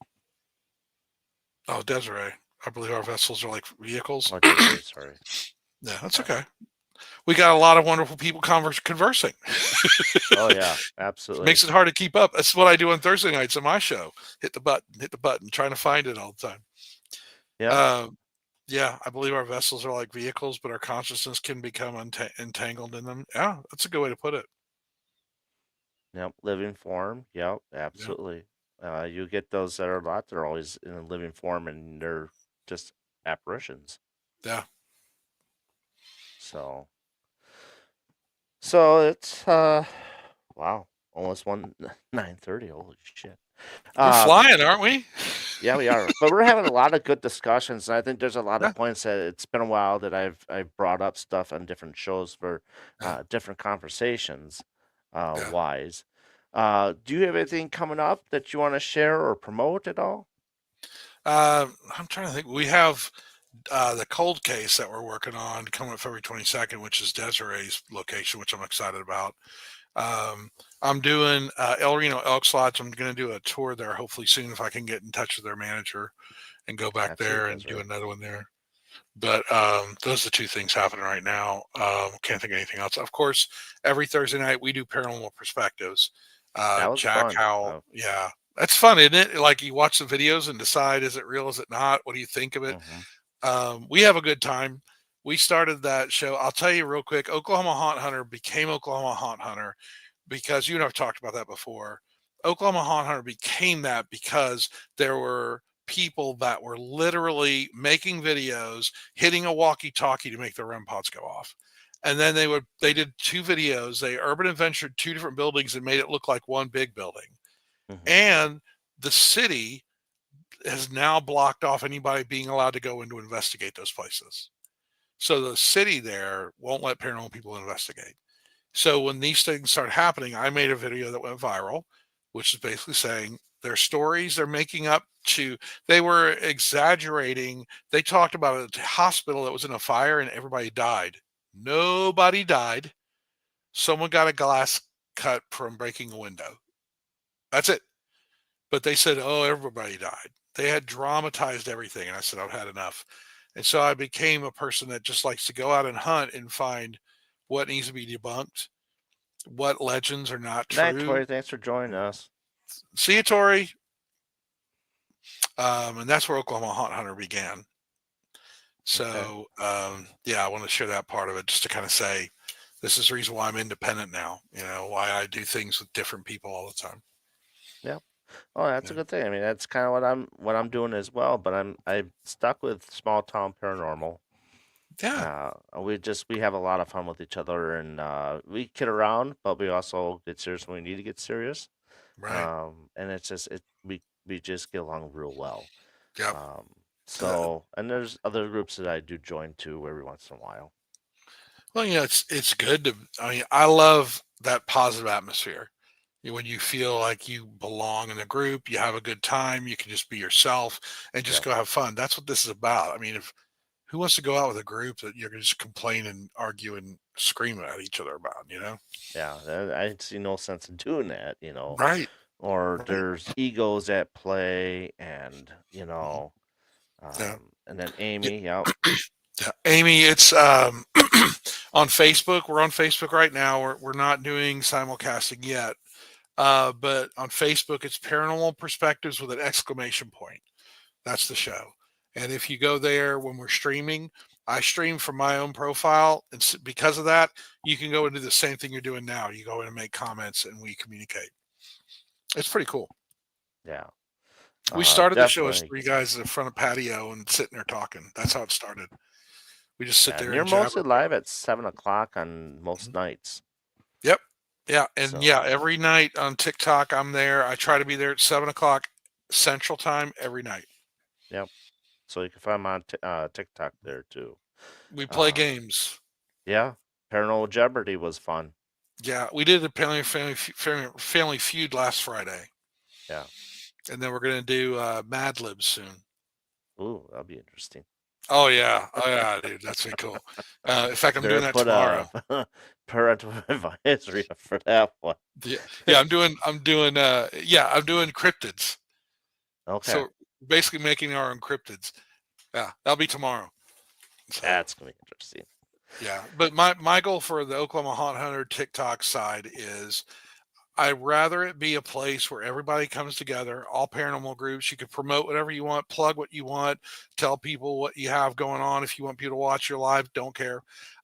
oh, Desiree. I believe our vessels are like vehicles. Oh, Desiree, sorry. Yeah, that's Yeah. okay. We got a lot of wonderful people conversing. Oh yeah, absolutely. Makes it hard to keep up. That's what I do on Thursday nights on my show. Hit the button, trying to find it all the time. Yep. Um, yeah, I believe our vessels are like vehicles, but our consciousness can become entangled in them. Yeah, that's a good way to put it. Yep. Living form. Yep. Yeah, Absolutely. You get those that are a lot. They're always in a living form, and they're just apparitions. yeah. So, so it's wow, almost 9:30. Holy shit. We're Uh, flying, aren't we? yeah, we are. But we're having a lot of good discussions, and I think there's a lot Yeah, of points that it's been a while that I've brought up stuff on different shows for yeah, different conversations yeah. wise. Do you have anything coming up that you want to share or promote at all? I'm trying to think. We have the cold case that we're working on coming up February 22nd, which is Desiree's location, which I'm excited about. Um, I'm doing El Reno Elks Lodge. I'm going to do a tour there hopefully soon if I can get in touch with their manager and go back Absolutely, there and do Desiree. another one there. But those are the two things happening right now. Can't think of anything else. Of course, every Thursday night we do paranormal perspectives. That was Jack fun. Howell, yeah, that's fun, isn't it? Like you watch the videos and decide is it real, is it not? What do you think of it? Hmm. We have a good time. We started that show. I'll tell you real quick. Oklahoma Haunt Hunter became Oklahoma Haunt Hunter because you and I've talked about that before. Oklahoma Haunt Hunter became that because there were people that were literally making videos, hitting a walkie-talkie to make their REM pods go off. And then they did two videos. They urban adventured two different buildings and made it look like one big building. Hmm. And the city has now blocked off anybody being allowed to go in to investigate those places. So the city there won't let paranormal people investigate. So when these things start happening, I made a video that went viral, which is basically saying their stories they're making up to, they were exaggerating. They talked about a hospital that was in a fire and everybody died. Nobody died. Someone got a glass cut from breaking a window. That's it. But they said, oh, everybody died. They had dramatized everything. And I said, I've had enough. And so I became a person that just likes to go out and hunt and find what needs to be debunked, what legends are not Night, true. Tori. Thanks for joining us. See you, Tori. And that's where Oklahoma Haunt Hunter began. Okay. So, yeah, I want to share that part of it just to kind of say This is the reason why I'm independent now. You know, why I do things with different people all the time. Yeah. Oh, that's a Yeah. good thing. I mean, that's kind of what I'm doing as well. But I'm stuck with small town paranormal. Yeah. We have a lot of fun with each other, and we kid around, but we also get serious when we need to get serious. Right. And it's just we just get along real well. Yep. Um, Uh, and there's other groups that I do join too every once in a while. well, you know, it's good to. I mean, I love that positive atmosphere. When you feel like you belong in a group, you have a good time, you can just be yourself and just Yep. go have fun. That's what this is about. I mean, if who wants to go out with a group that you're gonna just complain and argue and scream at each other about, you know? Yeah, I see no sense in doing that, Right. or Right. there's egos at play, and Mhm. Yeah. and then Yeah. Amy, yep, Yeah. Amy, it's on Facebook. We're on Facebook right now. We're not doing simulcasting yet. But on Facebook, it's Paranormal Perspectives with an exclamation point. That's the show. And if you go there when we're streaming, I stream from my own profile. And because of that, you can go and do the same thing you're doing now. You go in and make comments and we communicate. It's pretty cool. yeah, We started the show as definitely, three guys in front of patio and sitting there talking. That's how it started. We just sit yeah. And there you're and jabber mostly away. live at 7 o'clock on most Mhm. nights, Yep. Yeah. And yeah, so every night on TikTok, I'm there. I try to be there at 7 o'clock Central Time every night. yep. So you can find me on TikTok there too. We play Uh, games. yeah, Paranormal Jeopardy was fun. Yeah, we did a family feud last Friday, Yeah, and then we're gonna do Mad Libs soon. ooh, that'll be interesting. Oh yeah, dude, that's pretty cool. In fact, I'm Better doing that put tomorrow. a parental advisory up for that one. Yeah, yeah, I'm doing cryptids. Okay, So basically making our own cryptids. Yeah, that'll be tomorrow. So that's gonna be interesting. yeah, but my goal for the Oklahoma Haunt Hunter TikTok side is I'd rather it be a place where everybody comes together, all paranormal groups. You can promote whatever you want, plug what you want, tell people what you have going on. If you want people to watch your live, don't care.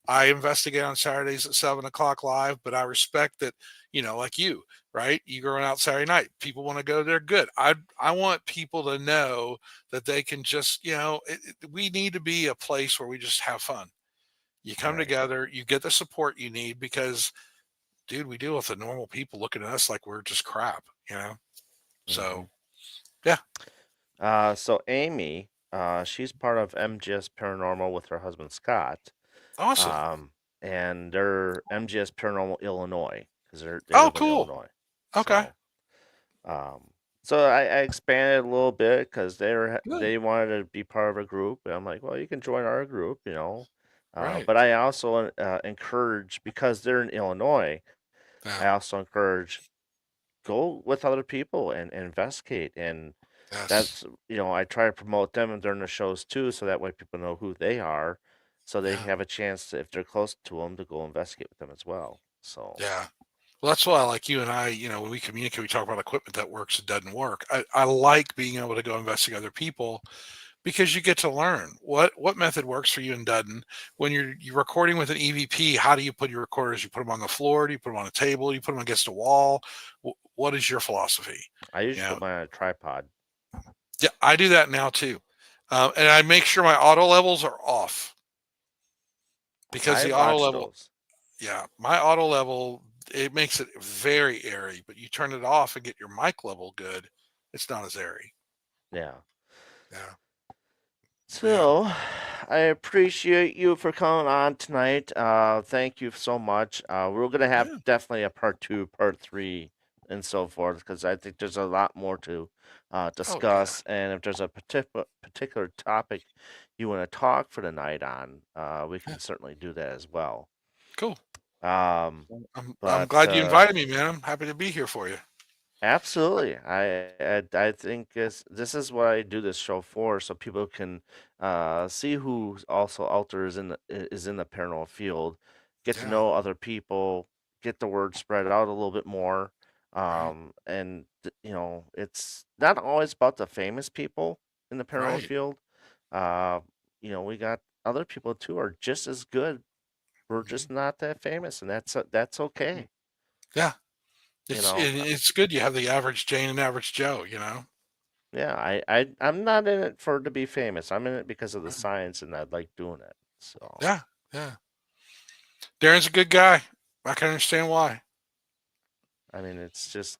I investigate on Saturdays at 7 o'clock live, but I respect that, like you, right? You going out Saturday night. People want to go there. Good. I want people to know that they can just, we need to be a place where we just have fun. You come Right. together, you get the support you need because dude, we deal with the normal people looking at us like we're just crap, you know? Hmm. So, yeah, So Amy, she's part of MGS Paranormal with her husband Scott. awesome. Um, and they're MGS Paranormal Illinois because they Oh, live in cool. Illinois. Okay, So, um, I expanded a little bit because good. they wanted to be part of a group, and I'm like, well, you can join our group. Right. But I also encourage, because they're in Illinois. Yeah. I also encourage, go with other people and investigate, and Yes. that's I try to promote them during the shows too, so that way people know who they are, so they Yeah. have a chance to, if they're close to them, to go investigate with them as well. So Yeah. Well, that's why, like you and I, when we communicate, we talk about equipment that works and doesn't work. I like being able to go investigate other people because you get to learn what method works for you and doesn't. When you're recording with an EVP, how do you put your recorders? You put them on the floor? Do you put them on a table? You put them against a wall? What is your philosophy? I You usually know, put mine on a tripod. Yeah, I do that now too. And I make sure my auto levels are off because I the auto watch level, those. yeah, my auto level, it makes it very airy, but you turn it off and get your mic level good, it's not as airy. Yeah. Yeah. But yeah. So, I appreciate you for coming on tonight. Thank you so much. We're gonna have Yeah. definitely a part two, part three, and so forth, because I think there's a lot more to Oh yeah. discuss. And if there's a particular topic you want to talk for the night on, we Yeah. can certainly do that as well. Cool. Um, Well, I'm but glad you invited me, man. I'm happy to be here for you. Absolutely. I think this is what I do this show for, so people can see who also out there is in the paranormal field, get to Yeah. know other people, get the word spread out a little bit more. Right. It's not always about the famous people in the paranormal Right. field. Uh, we got other people too are just as good, we're Mhm. just not that famous, and that's Mm. okay. Yeah, You it's know, it's good you have the average Jane and average Joe, you know? yeah, I'm not in it for to be famous. I'm in it because of the Mm. science, and I like doing it. So, Yeah, yeah. Darren's a good guy. I can understand why. I mean, it's just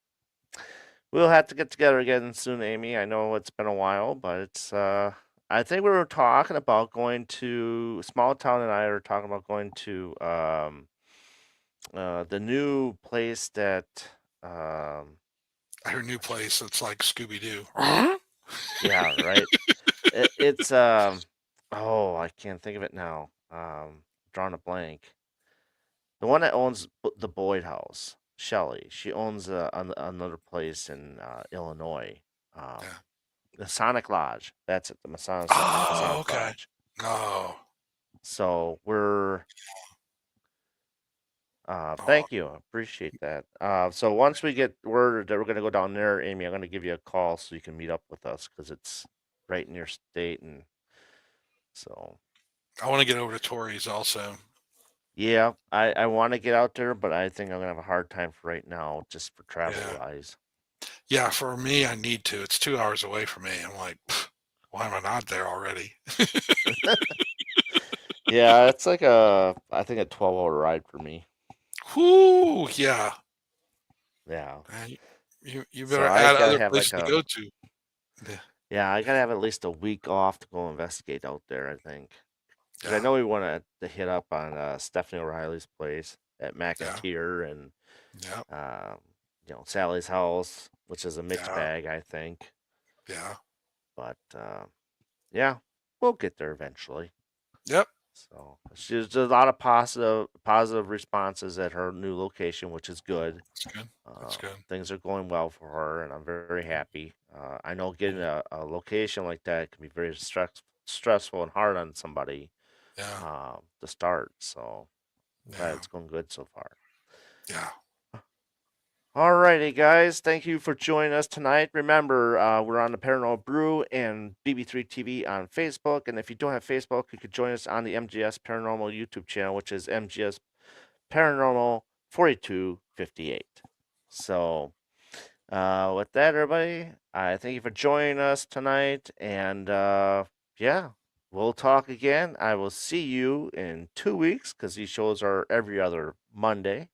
we'll have to get together again soon, Amy. I know it's been a while, but it's I think we were talking about going to Small Town, and I are talking about going to the new place that um Her new place, it's like Scooby Doo. yeah, right. It's oh, I can't think of it now. Drawing a blank. The one that owns the Boyd House, Shelley. She owns another place in Illinois. Um, Yeah. the Masonic Lodge. That's it. The Oh, Masonic okay. Lodge. Oh, So we're oh, thank you. I appreciate that. So once we get word that we're gonna go down there, Amy, I'm gonna give you a call so you can meet up with us because it's right in your state, and so I want to get over to Tori's also. yeah, I want to get out there, but I think I'm gonna have a hard time for right now, just for travel Yeah. wise. Yeah, for me, I need to. It's 2 hours away from me. I'm like, "Pff, why am I not there already?" Yeah, it's like I think a 12-hour ride for me. Whoo, yeah. Yeah. You So better I add gotta other have places like to a go to. Yeah, yeah, I gotta have at least a week off to go investigate out there, I think. Because I yeah, know we want to hit up on Stephanie O'Reilly's place at yeah, McIntyre and yeah, um, Sally's house, which is a mixed yeah, bag, I think. yeah. But yeah, we'll get there eventually. Yep, So she's a lot of positive responses at her new location, which is good. that's good. That's good. Things are going well for her, and I'm very happy. I know getting a location like that can be very stressful and hard on somebody Yeah, to start. So I'm glad yeah, it's going good so far. yeah. Alrighty, guys. Thank you for joining us tonight. Remember, we're on the Paranormal Brew and BB3 TV on Facebook. And if you don't have Facebook, you could join us on the MGS Paranormal YouTube channel, which is MGS Paranormal 4258. So, with that, everybody, I thank you for joining us tonight. And yeah, we'll talk again. I will see you in 2 weeks because these shows are every other Monday.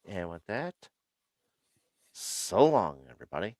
And with that, so long, everybody.